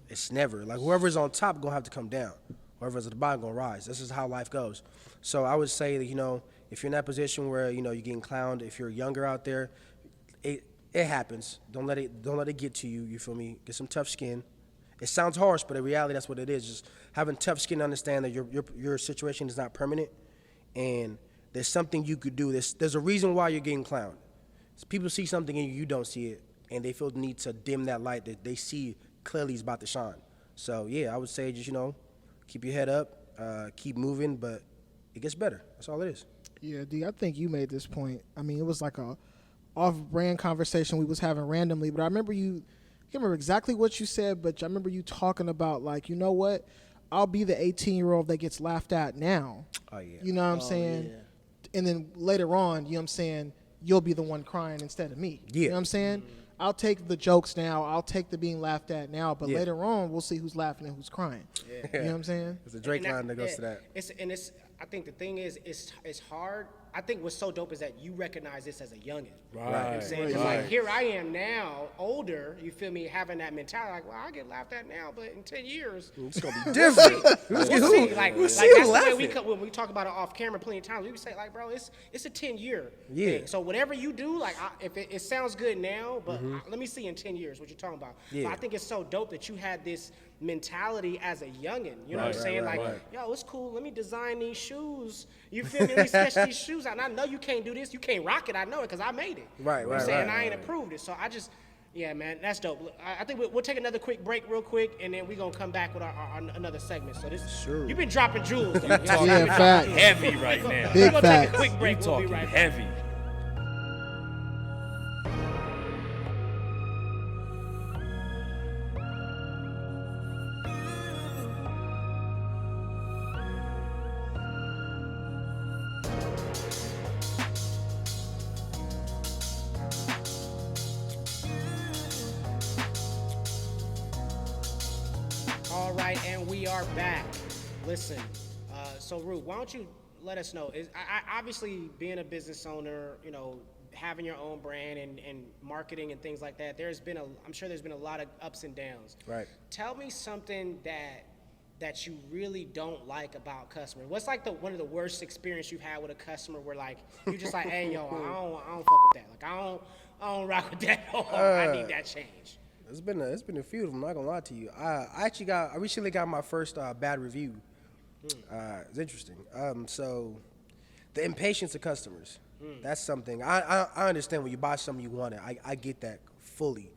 [SPEAKER 3] It's never. Like whoever's on top gonna have to come down. Whoever's at the bottom gonna rise. This is how life goes. So I would say that if you're in that position where you're getting clowned, if you're younger out there, it happens. Don't let it get to you. You feel me? Get some tough skin. It sounds harsh, but in reality, that's what it is. Just having tough skin to understand that your situation is not permanent. And there's something you could do. There's a reason why you're getting clowned. People see something in you don't see it, and they feel the need to dim that light that they see clearly is about to shine. So, yeah, I would say just, keep your head up, keep moving, but it gets better. That's all it is.
[SPEAKER 5] Yeah, D, I think you made this point. I mean, it was like a off-brand conversation we was having randomly, but I remember I can't remember exactly what you said, but I remember you talking about, like, you know what? I'll be the 18-year-old that gets laughed at now.
[SPEAKER 3] Oh yeah.
[SPEAKER 5] You know what I'm saying? And then later on, you know what I'm saying, you'll be the one crying instead of me.
[SPEAKER 3] Yeah.
[SPEAKER 5] You know what I'm saying? I'll take the jokes now. I'll take the being laughed at now. But later on, we'll see who's laughing and who's crying. Yeah. You know what I'm saying?
[SPEAKER 3] It's a Drake line that goes to that.
[SPEAKER 1] It's. I think the thing is, it's hard. I think what's so dope is that you recognize this as a youngin'. Right. You know what I'm saying? 'Cause like here I am now, older. You feel me? Having that mentality, like, well, I get laughed at now, but in 10 years,
[SPEAKER 3] It's gonna be different.
[SPEAKER 1] we'll see. Like
[SPEAKER 3] who
[SPEAKER 1] that's the
[SPEAKER 3] laughing?
[SPEAKER 1] way when we talk about it off camera plenty of times. We say like, bro, it's a 10-year
[SPEAKER 3] Yeah.
[SPEAKER 1] thing. So whatever you do, like, if it sounds good now, but let me see in 10 years what you're talking about.
[SPEAKER 3] Yeah.
[SPEAKER 1] So I think it's so dope that you had this mentality as a youngin'. You know what I'm saying? Like, yo, it's cool. Let me design these shoes. You feel me? Let me sketch these shoes out. And I know you can't do this. You can't rock it. I know it because I made it.
[SPEAKER 3] Right,
[SPEAKER 1] You know what
[SPEAKER 3] right,
[SPEAKER 1] I'm saying?
[SPEAKER 3] right,
[SPEAKER 1] I ain't approved it. So I just, yeah, man, that's dope. Look, I think we'll take another quick break real quick, and then we're going to come back with our another segment. So this, you've been dropping jewels. Though.
[SPEAKER 2] Yeah, facts.
[SPEAKER 4] Heavy right now.
[SPEAKER 2] Big
[SPEAKER 1] We're going to take a
[SPEAKER 2] facts.
[SPEAKER 1] quick break. We'll be
[SPEAKER 4] Talking
[SPEAKER 1] right back.
[SPEAKER 4] heavy.
[SPEAKER 1] All right, and we are back. Listen, so Farouq, why don't you let us know? I obviously, being a business owner, you know, having your own brand and marketing and things like that, I'm sure there's been a lot of ups and downs.
[SPEAKER 3] Right.
[SPEAKER 1] Tell me something that you really don't like about customers. What's like one of the worst experience you've had with a customer where like you just like, hey yo, I don't fuck with that. Like I don't rock with that. I need that change.
[SPEAKER 3] It's been a few of them. I'm not gonna lie to you. I recently got my first bad review. It's interesting. So the impatience of customers. That's something I understand. When you buy something you want it, I get that fully.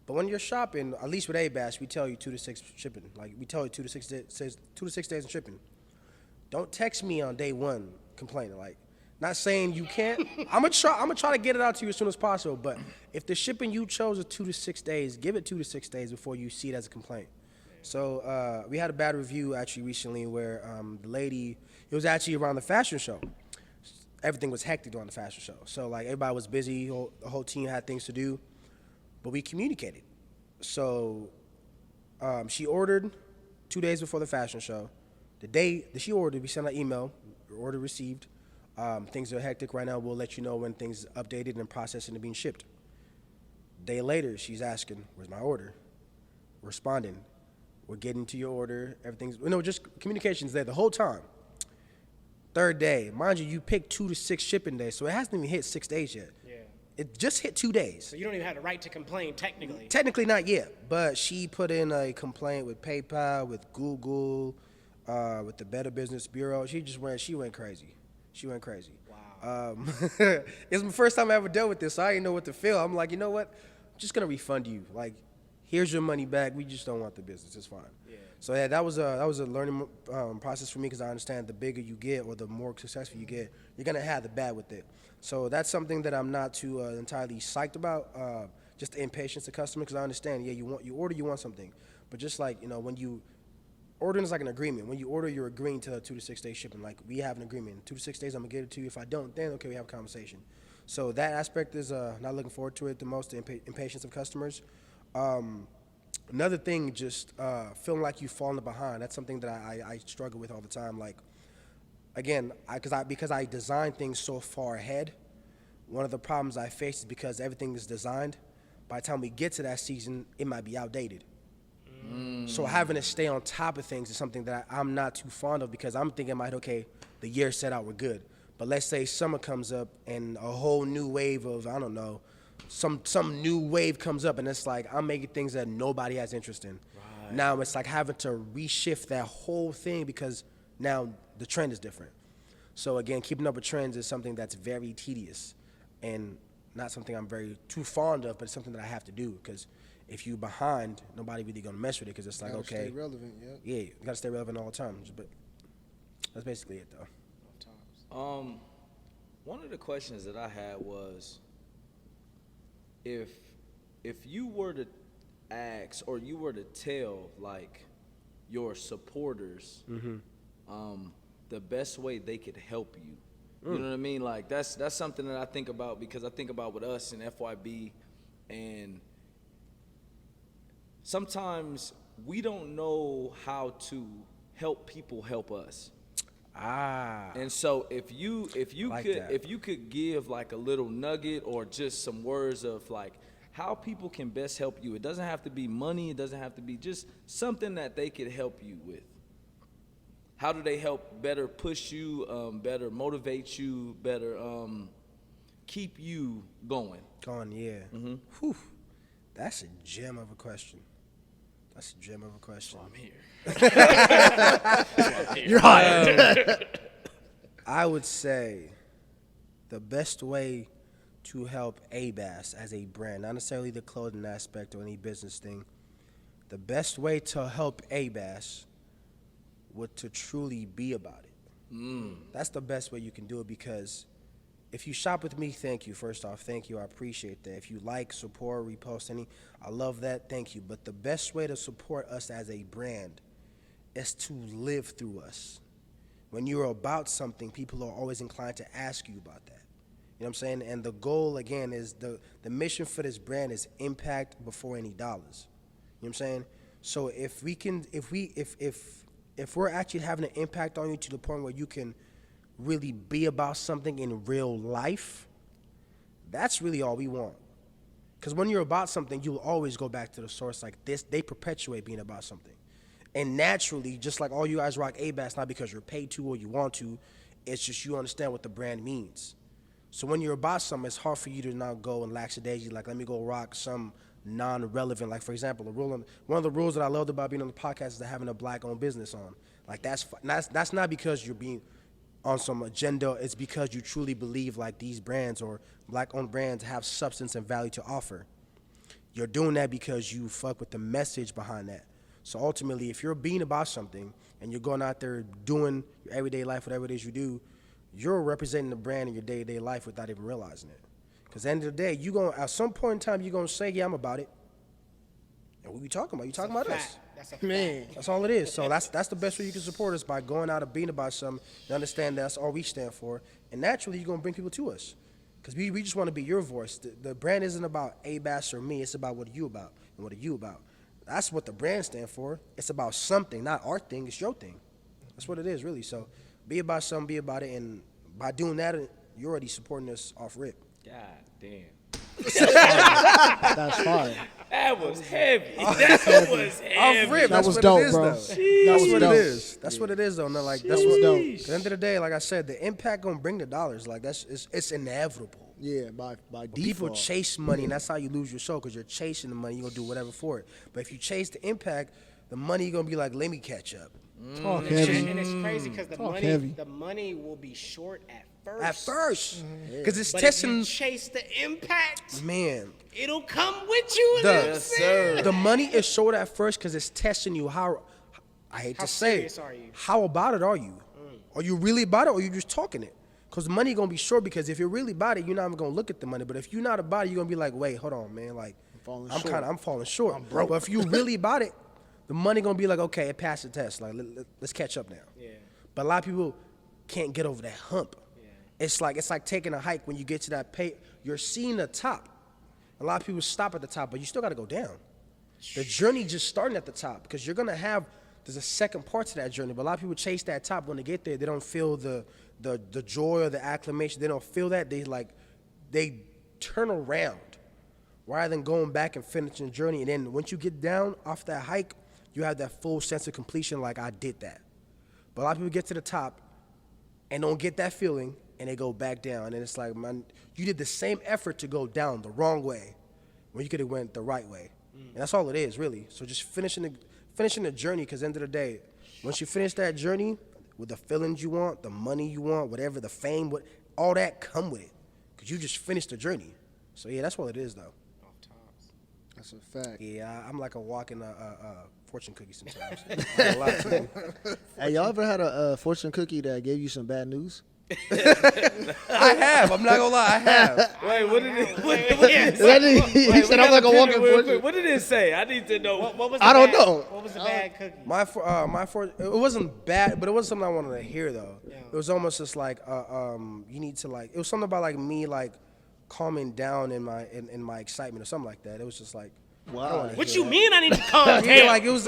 [SPEAKER 3] But when you're shopping, at least with ABAS, we tell you 2 to 6 shipping. Like we tell you 2 to 6 days in shipping. Don't text me on day one complaining. Like, not saying you can't. I'm gonna try to get it out to you as soon as possible. But if the shipping you chose is 2 to 6 days, give it 2 to 6 days before you see it as a complaint. So we had a bad review actually recently where the lady, it was actually around the fashion show. Everything was hectic during the fashion show. So like everybody was busy, the whole team had things to do, but we communicated. So she ordered 2 days before the fashion show. The day that she ordered, we sent an email, order received. Things are hectic right now. We'll let you know when things are updated and processing and being shipped. Day later, she's asking, where's my order? Responding, we're getting to your order. Everything's, just communications there the whole time. Third day, mind you, you picked 2 to 6 shipping days, so it hasn't even hit 6 days yet.
[SPEAKER 1] Yeah.
[SPEAKER 3] It just hit 2 days.
[SPEAKER 1] So you don't even have the right to complain technically.
[SPEAKER 3] Technically not yet, but she put in a complaint with PayPal, with Google, with the Better Business Bureau. She went crazy. She went crazy.
[SPEAKER 1] Wow.
[SPEAKER 3] It's my first time I ever dealt with this, so I didn't know what to feel. I'm like, you know what? I'm just gonna refund you. Like, here's your money back. We just don't want the business. It's fine. Yeah. So yeah, that was a learning process for me because I understand the bigger you get or the more successful you get, you're gonna have the bad with it. So that's something that I'm not too entirely psyched about. Just the impatience of customer because I understand. Yeah, you want something, but just like when you ordering is like an agreement. When you order, you're agreeing to 2 to 6 days shipping. Like we have an agreement. 2 to 6 days, I'm gonna get it to you. If I don't, then okay, we have a conversation. So that aspect is not looking forward to it the most. The impatience of customers. Another thing, just feeling like you've fallen behind. That's something that I struggle with all the time. Like, again, because I design things so far ahead, one of the problems I face is because everything is designed, by the time we get to that season, it might be outdated. So having to stay on top of things is something that I'm not too fond of because I'm thinking, the year set out, we're good. But let's say summer comes up and a whole new wave of, I don't know, some new wave comes up and it's like I'm making things that nobody has interest in. Right. Now it's like having to reshift that whole thing because now the trend is different. So again, keeping up with trends is something that's very tedious and not something I'm very too fond of, but it's something that I have to do because if you're behind, nobody really gonna mess with it because it's like, okay.
[SPEAKER 2] Stay relevant, yeah.
[SPEAKER 3] Yeah, you gotta stay relevant all the time. But that's basically it though.
[SPEAKER 4] One of the questions that I had was if you were to ask or you were to tell like your supporters the best way they could help you. You know what I mean? Like that's something that I think about, because I think about with us in FYB, and sometimes we don't know how to help people help us. And so if you could give like a little nugget or just some words of like how people can best help you. It doesn't have to be money. It doesn't have to be, just something that they could help you with. How do they help better push you, better motivate you, better keep you going?
[SPEAKER 3] Yeah. Whew. That's a gem of a question.
[SPEAKER 4] I'm here.
[SPEAKER 2] You're hired.
[SPEAKER 3] I would say the best way to help ABAS as a brand, not necessarily the clothing aspect or any business thing, the best way to help ABAS would to truly be about it. That's the best way you can do it, because if you shop with me, thank you. First off, thank you. I appreciate that. If you like, support, repost any, I love that. Thank you. But the best way to support us as a brand is to live through us. When you're about something, people are always inclined to ask you about that. You know what I'm saying? And the goal, again, is the mission for this brand is impact before any dollars. You know what I'm saying? So if we're actually having an impact on you to the point where you can really be about something in real life, that's really all we want. Because when you're about something, you'll always go back to the source. Like this, they perpetuate being about something. And naturally, just like all you guys rock ABAS, not because you're paid to or you want to, it's just you understand what the brand means. So when you're about something, it's hard for you to not go and lackadaisy, like let me go rock some non-relevant. Like for example, one of the rules that I loved about being on the podcast is having a black-owned business on. Like that's not because you're being on some agenda. It's because you truly believe like these brands or black-owned brands have substance and value to offer. You're doing that because you fuck with the message behind that. So ultimately, if you're being about something and you're going out there doing your everyday life, whatever it is you do, you're representing the brand in your day-to-day life without even realizing it. Because at the end of the day, at some point in time, you're going to say, yeah, I'm about it. And what are you talking about? You talking about us.
[SPEAKER 1] That's a fact.
[SPEAKER 2] Man.
[SPEAKER 3] That's all it is. So that's the best way you can support us, by going out and being about something and understand that's all we stand for. And naturally, you're going to bring people to us. Because we just want to be your voice. The brand isn't about ABAS or me. It's about what are you about and what are you about. That's what the brand stands for. It's about something, not our thing. It's your thing. That's what it is, really. So be about something, be about it. And by doing that, you're already supporting us off rip.
[SPEAKER 4] God damn.
[SPEAKER 2] That's fine.
[SPEAKER 4] That was heavy. That was heavy.
[SPEAKER 3] Off rip.
[SPEAKER 2] That
[SPEAKER 3] That's
[SPEAKER 2] was
[SPEAKER 3] what
[SPEAKER 2] dope,
[SPEAKER 3] it is,
[SPEAKER 2] bro.
[SPEAKER 3] though.
[SPEAKER 2] That
[SPEAKER 3] That's
[SPEAKER 2] was
[SPEAKER 3] what
[SPEAKER 2] dope.
[SPEAKER 3] it is. That's what it is, though. No, like that's what dope. At the end of the day, like I said, the impact gonna bring the dollars. Like it's inevitable.
[SPEAKER 2] Yeah, by default.
[SPEAKER 3] People chase money, and that's how you lose your soul, because you're chasing the money. You're gonna do whatever for it. But if you chase the impact, the money you're gonna be like, let me catch up.
[SPEAKER 2] Talk
[SPEAKER 1] And
[SPEAKER 2] heavy.
[SPEAKER 1] it's crazy because
[SPEAKER 2] heavy.
[SPEAKER 1] the money will be short at first.
[SPEAKER 3] At first, because it's
[SPEAKER 1] But
[SPEAKER 3] testing.
[SPEAKER 1] if you chase the impact,
[SPEAKER 3] Man,
[SPEAKER 1] it'll come with you. You know what I'm saying?
[SPEAKER 3] the money is short at first because it's testing you. How I hate
[SPEAKER 1] How
[SPEAKER 3] to say
[SPEAKER 1] serious
[SPEAKER 3] it.
[SPEAKER 1] are you?
[SPEAKER 3] How about it are you? Are you really about it, or are you just talking it? Because the money gonna be short. Because if you're really about it, you're not even gonna look at the money. But if you're not about it, you're gonna be like, wait, hold on, man. Like I'm falling short. I'm broke. But if you really about it, the money gonna be like, okay, it passed the test. Like let's catch up now.
[SPEAKER 1] Yeah.
[SPEAKER 3] But a lot of people can't get over that hump.
[SPEAKER 1] Yeah.
[SPEAKER 3] It's like taking a hike. When you get to that you're seeing the top. A lot of people stop at the top, but you still got to go down. The journey just starting at the top, because you're gonna have. There's a second part to that journey, but a lot of people chase that top. When they get there, they don't feel the joy or the acclamation. They don't feel that. They turn around rather than going back and finishing the journey. And then once you get down off that hike, you have that full sense of completion, like I did that. But a lot of people get to the top and don't get that feeling, and they go back down. And it's like, man, you did the same effort to go down the wrong way when you could have went the right way. And that's all it is, really. So just finishing the journey, because at the end of the day, once you finish that journey with the feelings you want, the money you want, whatever, the fame, all that come with it, because you just finished the journey. So yeah, that's what it is, though.
[SPEAKER 1] Off tops.
[SPEAKER 2] That's a fact.
[SPEAKER 3] Yeah, I'm like a walking fortune cookie sometimes. I ain't gonna lie to you.
[SPEAKER 2] Hey, y'all ever had a fortune cookie that gave you some bad news?
[SPEAKER 3] I have. I'm not gonna lie. I have.
[SPEAKER 4] Wait, what did it?
[SPEAKER 2] He said I'm like a walking fortune.
[SPEAKER 4] What did it say? I need to know.
[SPEAKER 1] What was the
[SPEAKER 2] I don't
[SPEAKER 1] bad-
[SPEAKER 2] know.
[SPEAKER 1] What was the bad cookie?
[SPEAKER 3] It wasn't bad, but it wasn't something I wanted to hear though.
[SPEAKER 1] Yeah.
[SPEAKER 3] It was almost just like you need to like. It was something about like me like calming down in my excitement or something like that. It was just like.
[SPEAKER 2] Wow.
[SPEAKER 1] What you mean I need to calm down?
[SPEAKER 3] Yeah, like it was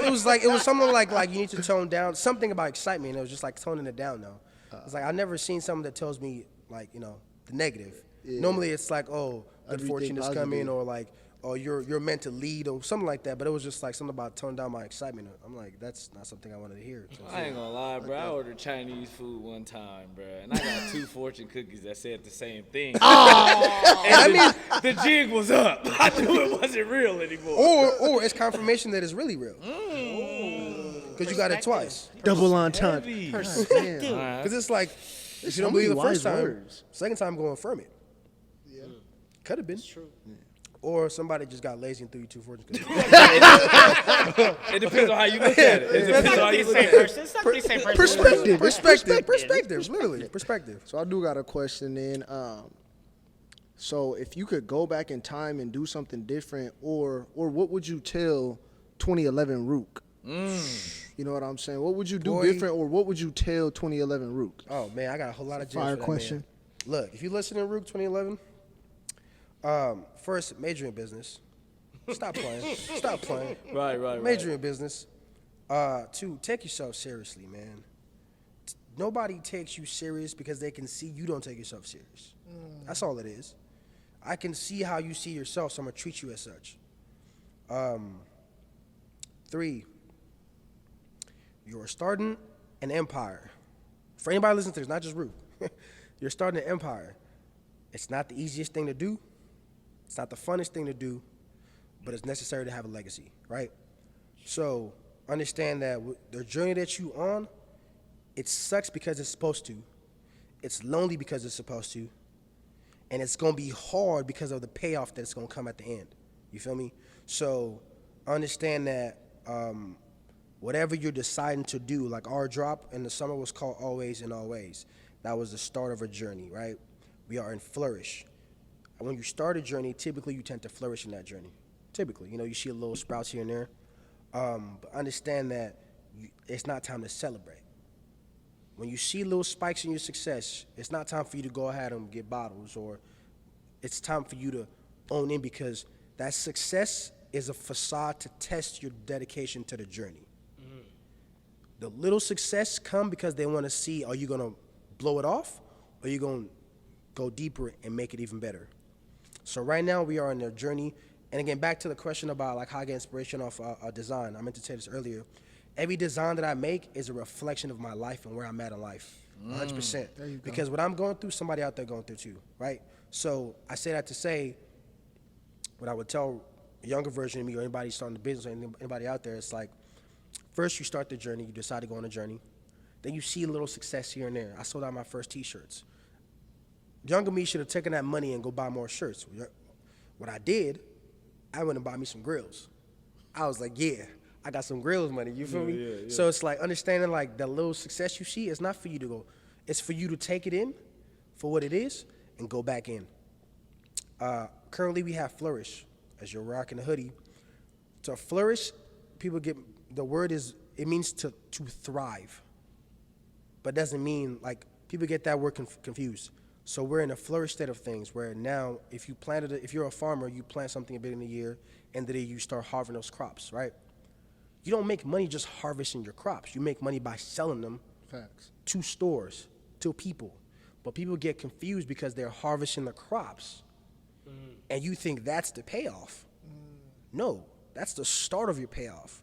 [SPEAKER 3] something like you need to tone down something about excitement. It was just like toning it down though. It's like I've never seen something that tells me like the negative.
[SPEAKER 2] Yeah.
[SPEAKER 3] Normally it's like good
[SPEAKER 2] Everything
[SPEAKER 3] fortune is
[SPEAKER 2] positive.
[SPEAKER 3] coming or like you're meant to lead or something like that. But it was just like something about tone down my excitement. I'm like that's not something I wanted to hear. So,
[SPEAKER 4] I ain't gonna lie, bro. I ordered Chinese food one time, bro, and I got 2 fortune cookies that said the same thing. And the jig was up. I knew it wasn't real anymore.
[SPEAKER 3] or it's confirmation that it's really real. Because you got it twice.
[SPEAKER 2] Double entendre.
[SPEAKER 4] Heavy.
[SPEAKER 2] Damn.
[SPEAKER 3] Because it's like if you don't
[SPEAKER 2] so many
[SPEAKER 3] believe the first
[SPEAKER 2] wise
[SPEAKER 3] time,
[SPEAKER 2] words.
[SPEAKER 3] second time go affirm it.
[SPEAKER 5] Yeah.
[SPEAKER 3] Could have been.
[SPEAKER 1] True.
[SPEAKER 3] Or somebody just got lazy and threw you 2 fortune cookies.
[SPEAKER 4] It depends on how you look at it. It depends on how you look at it.
[SPEAKER 1] It's not the same person.
[SPEAKER 3] Perspective, literally, perspective.
[SPEAKER 2] So I do got a question then. So if you could go back in time and do something different, or what would you tell 2011 Rook? You know what I'm saying? What would you do
[SPEAKER 3] Boy.
[SPEAKER 2] different, or what would you tell 2011 Rook?
[SPEAKER 3] Oh man, I got a whole lot of gems
[SPEAKER 5] Fire
[SPEAKER 3] for that,
[SPEAKER 5] question.
[SPEAKER 3] man. Look, if you listen to Rook 2011, first major in business. Stop playing. Stop playing.
[SPEAKER 4] Right.
[SPEAKER 3] Major in business. 2, take yourself seriously, man. Nobody takes you serious because they can see you don't take yourself serious. That's all it is. I can see how you see yourself, so I'm gonna treat you as such. 3, you're starting an empire. For anybody listening to this, not just Root, you're starting an empire. It's not the easiest thing to do. It's not the funnest thing to do, but it's necessary to have a legacy, right? So understand that the journey that you on, it sucks because it's supposed to. It's lonely because it's supposed to. And it's going to be hard because of the payoff that's going to come at the end. You feel me? So understand that whatever you're deciding to do, like our drop in the summer was called Always and Always. That was the start of a journey, right? We are in flourish. And when you start a journey, typically you tend to flourish in that journey. Typically, you see a little sprouts here and there. But understand that it's not time to celebrate. When you see little spikes in your success, it's not time for you to go ahead and get bottles, or it's time for you to own in, because that success is a facade to test your dedication to the journey. The little success come because they want to see, are you going to blow it off, or are you going to go deeper and make it even better? So right now we are in a journey. And again, back to the question about like how I get inspiration off a design. I meant to say this earlier. Every design that I make is a reflection of my life and where I'm at in life, 100%.
[SPEAKER 5] There you go.
[SPEAKER 3] Because what I'm going through, somebody out there going through too, right? So I say that to say, what I would tell a younger version of me, or anybody starting a business, or anybody out there, it's like, first you start the journey, you decide to go on a journey, then you see a little success here and there. I sold out my first T-shirts. Younger me should have taken that money and go buy more shirts. What I did, I went and bought me some grills. I was like, yeah, I got some grills money, you feel me?
[SPEAKER 4] Yeah.
[SPEAKER 3] So it's like understanding like the little success you see, it's not for you to go, it's for you to take it in for what it is and go back in. Currently we have flourish, as you're rocking the hoodie. To flourish, people get, the word is, it means to thrive. But doesn't mean, like, people get that word confused. So we're in a flourish state of things where now if you're a farmer, you plant something a bit in a year, and then you start harvesting those crops, right? You don't make money just harvesting your crops. You make money by selling them to stores, to people. But people get confused because they're harvesting the crops, and you think that's the payoff. No, that's the start of your payoff.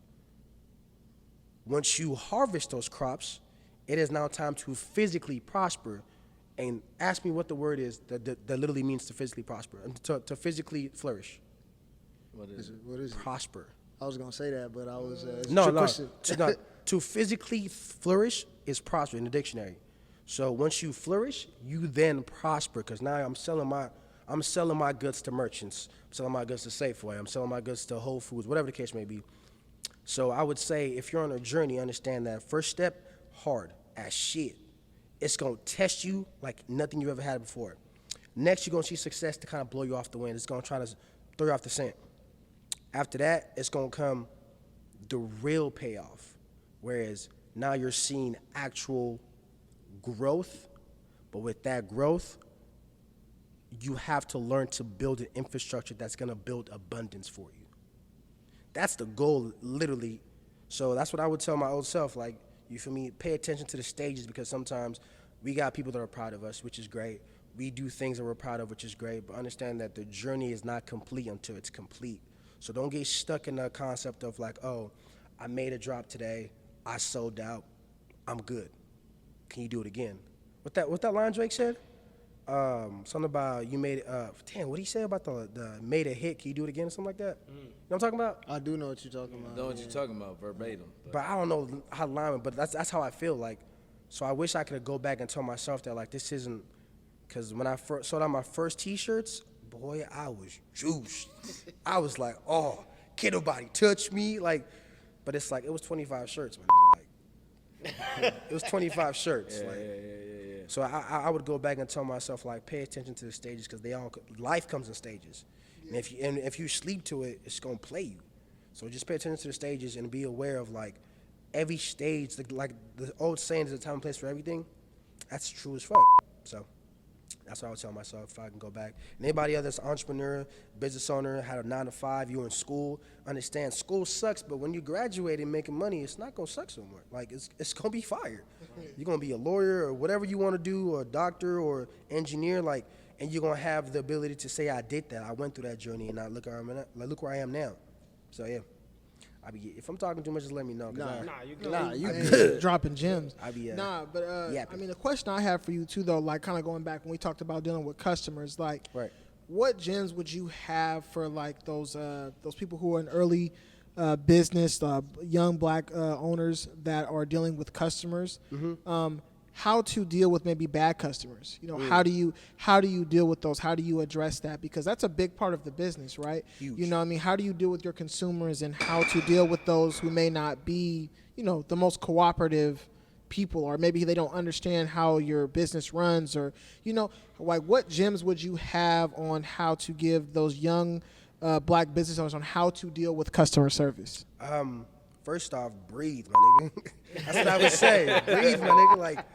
[SPEAKER 3] Once you harvest those crops, it is now time to physically prosper. And ask me what the word is that literally means to physically prosper, and to physically flourish.
[SPEAKER 4] What is it?
[SPEAKER 2] What is it?
[SPEAKER 3] Prosper.
[SPEAKER 2] I was gonna say that, but I was
[SPEAKER 3] No. To physically flourish is prosper in the dictionary. So once you flourish, you then prosper. Because now I'm selling my goods to merchants. I'm selling my goods to Safeway. I'm selling my goods to Whole Foods, whatever the case may be. So I would say if you're on a journey, understand that first step, hard as shit. it's gonna test you like nothing you ever had before. Next, you're gonna see success to kind of blow you off the wind. It's gonna try to throw you off the scent. After that, it's gonna come the real payoff. Whereas now you're seeing actual growth, but with that growth, you have to learn to build an infrastructure that's gonna build abundance for you. That's the goal, literally. So that's what I would tell my old self, like, you feel me? Pay attention to the stages, because sometimes we got people that are proud of us, which is great. We do things that we're proud of, which is great, but understand that the journey is not complete until it's complete. So don't get stuck in the concept of like, oh, I made a drop today, I sold out, I'm good. Can you do it again? What that line Drake said? Something about you made it. Damn, what did he say about the made a hit? Can you do it again or something like that? You know what I'm talking about?
[SPEAKER 2] I do know what you're talking about.
[SPEAKER 4] I know what you're talking about verbatim.
[SPEAKER 3] But I don't know how to line it, but that's how I feel like. So I wish I could go back and tell myself that like this isn't, because when I first sold out my first T-shirts, boy, I was juiced. I was like, oh, can't nobody touch me, like. But it's like it was 25 shirts, man. Like it was 25 shirts, like. So I would go back and tell myself, like, pay attention to the stages, because life comes in stages. And if you sleep to it, it's going to play you. So just pay attention to the stages and be aware of, like, every stage. Like the old saying, there's a time and place for everything. That's true as fuck. So that's what I would tell myself if I can go back. And anybody else that's an entrepreneur, business owner, had a 9-to-5, you were in school, understand school sucks, but when you graduate and making money, it's not going to suck so much. Like, it's going to be fire. You're going to be a lawyer or whatever you want to do, or a doctor or engineer, like, and you're going to have the ability to say, I did that. I went through that journey, and I look where I am now. So, yeah. If I'm talking too much, just let me know.
[SPEAKER 2] You good.
[SPEAKER 5] Dropping gems.
[SPEAKER 3] I
[SPEAKER 5] mean, the question I have for you too, though, like kind of going back when we talked about dealing with customers, like,
[SPEAKER 3] right.
[SPEAKER 5] What gems would you have for like those people who are in early business, young black owners that are dealing with customers?
[SPEAKER 3] Mm-hmm.
[SPEAKER 5] How to deal with maybe bad customers? You know, how do you deal with those? How do you address that? Because that's a big part of the business, right?
[SPEAKER 3] Huge.
[SPEAKER 5] You know what I mean? How do you deal with your consumers, and how to deal with those who may not be, you know, the most cooperative people, or maybe they don't understand how your business runs, or, you know, like what gems would you have on how to give those young black business owners on how to deal with customer service?
[SPEAKER 3] First off, breathe, my nigga. That's what I would say. Breathe, my nigga. Like,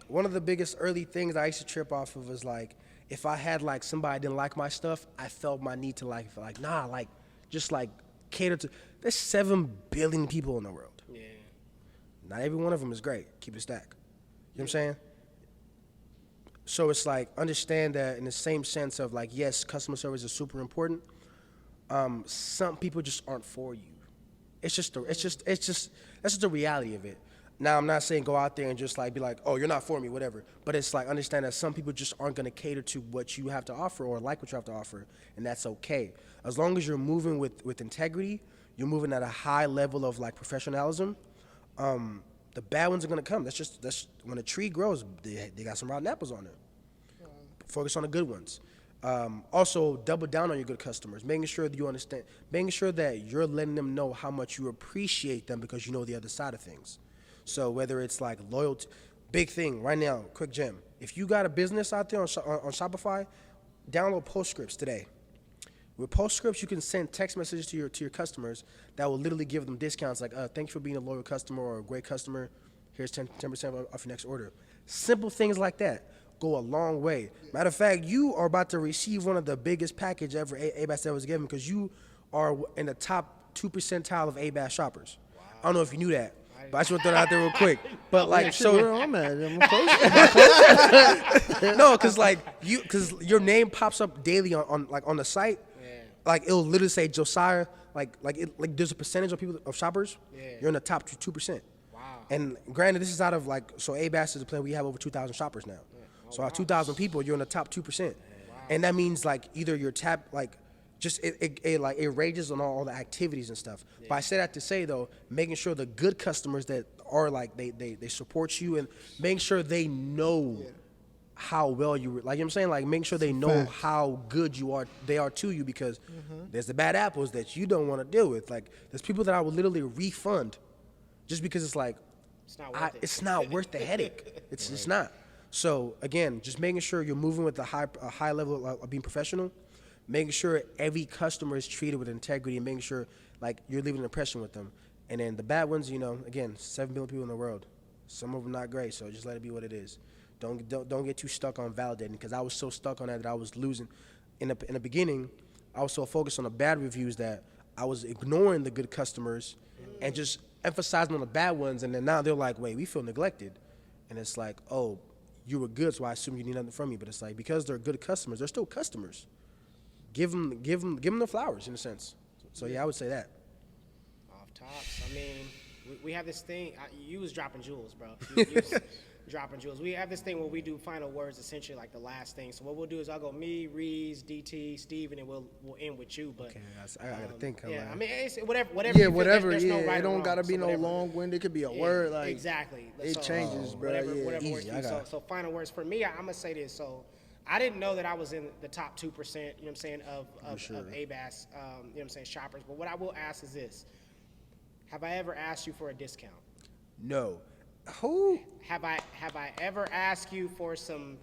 [SPEAKER 3] one of the biggest early things I used to trip off of was like, if I had like somebody didn't like my stuff, I felt my need to like just like cater to. There's 7 billion people in the world. Yeah. Not every one of them is great. Keep it stacked. You know what I'm saying? So it's like, understand that in the same sense of like, yes, customer service is super important. Some people just aren't for you. That's just the reality of it. Now, I'm not saying go out there and just like be like, oh, you're not for me, whatever. But it's like, understand that some people just aren't going to cater to what you have to offer or like what you have to offer, and that's okay. As long as you're moving with integrity, you're moving at a high level of like professionalism, the bad ones are going to come. That's when a tree grows, they got some rotten apples on it. Focus on the good ones. Also, double down on your good customers, making sure that you understand, making sure that you're letting them know how much you appreciate them because you know the other side of things. So whether it's like loyalty, big thing right now, quick gem. If you got a business out there on Shopify, download Postscripts today. With Postscripts, you can send text messages to your customers that will literally give them discounts like, thank you for being a loyal customer or a great customer. Here's 10% off your next order. Simple things like that go a long way. Matter of fact, you are about to receive one of the biggest package ever ABAS was given, because you are in the top 2 percentile of ABAS shoppers. Wow. I don't know if you knew that, but I just want to throw that out there real quick. But like, so
[SPEAKER 2] I'm at.
[SPEAKER 3] no, because your name pops up daily on the site. Yeah. Like it'll literally say Josiah. Like there's a percentage of shoppers. Yeah. You're in the top 2%. Wow. And granted, this is out of like, so ABAS is a plan. We have over 2,000 shoppers now. Yeah. So out of 2,000 people, you're in the top 2%. Wow. And that means like either your it rages on all the activities and stuff. Yeah. But I say that to say though, making sure the good customers that are like they support you, and making sure they know how well you, like, you know what I'm saying, like making sure they know how good they are to you, because there's the bad apples that you don't want to deal with. Like there's people that I would literally refund just because it's like,
[SPEAKER 1] It's not worth it.
[SPEAKER 3] It's not worth the headache. It's just not. So again, just making sure you're moving with a high level of being professional, making sure every customer is treated with integrity, and making sure like you're leaving an impression with them. And then the bad ones, again, 7 billion people in the world, some of them not great. So just let it be what it is. Don't get too stuck on validating, because I was so stuck on that I was losing. In the beginning, I was so focused on the bad reviews that I was ignoring the good customers and just emphasizing on the bad ones. And then now they're like, wait, we feel neglected. And it's like, oh, you were good, so I assume you need nothing from me. But it's like, because they're good customers, they're still customers. Give them the flowers, in a sense. So yeah, I would say that.
[SPEAKER 1] Off tops. I mean, we have this thing. You was dropping jewels, bro. You was dropping jewels. We have this thing where we do final words, essentially like the last thing. So what we'll do is I'll go me, Reese, DT, Steve, and then we'll end with you. But
[SPEAKER 3] Okay, I gotta think.
[SPEAKER 1] yeah, I mean, it's whatever.
[SPEAKER 2] Yeah,
[SPEAKER 1] you feel,
[SPEAKER 2] whatever.
[SPEAKER 1] there's no
[SPEAKER 2] Yeah,
[SPEAKER 1] right
[SPEAKER 2] it
[SPEAKER 1] or
[SPEAKER 2] don't
[SPEAKER 1] wrong.
[SPEAKER 2] gotta be
[SPEAKER 1] So
[SPEAKER 2] no
[SPEAKER 1] whatever.
[SPEAKER 2] long-winded. It could be a
[SPEAKER 1] Yeah,
[SPEAKER 2] word. Like
[SPEAKER 1] exactly.
[SPEAKER 2] it
[SPEAKER 1] So,
[SPEAKER 2] changes, bro.
[SPEAKER 1] Whatever,
[SPEAKER 2] Yeah.
[SPEAKER 1] whatever works
[SPEAKER 3] Easy,
[SPEAKER 1] for
[SPEAKER 3] I
[SPEAKER 1] you.
[SPEAKER 3] got it.
[SPEAKER 1] So final words for me. I'm gonna say this. So I didn't know that I was in the top 2%. You know what I'm saying of ABAS. You know what I'm saying, shoppers. But what I will ask is this: have I ever asked you for a discount?
[SPEAKER 3] No. Who?
[SPEAKER 1] Have I ever asked you for some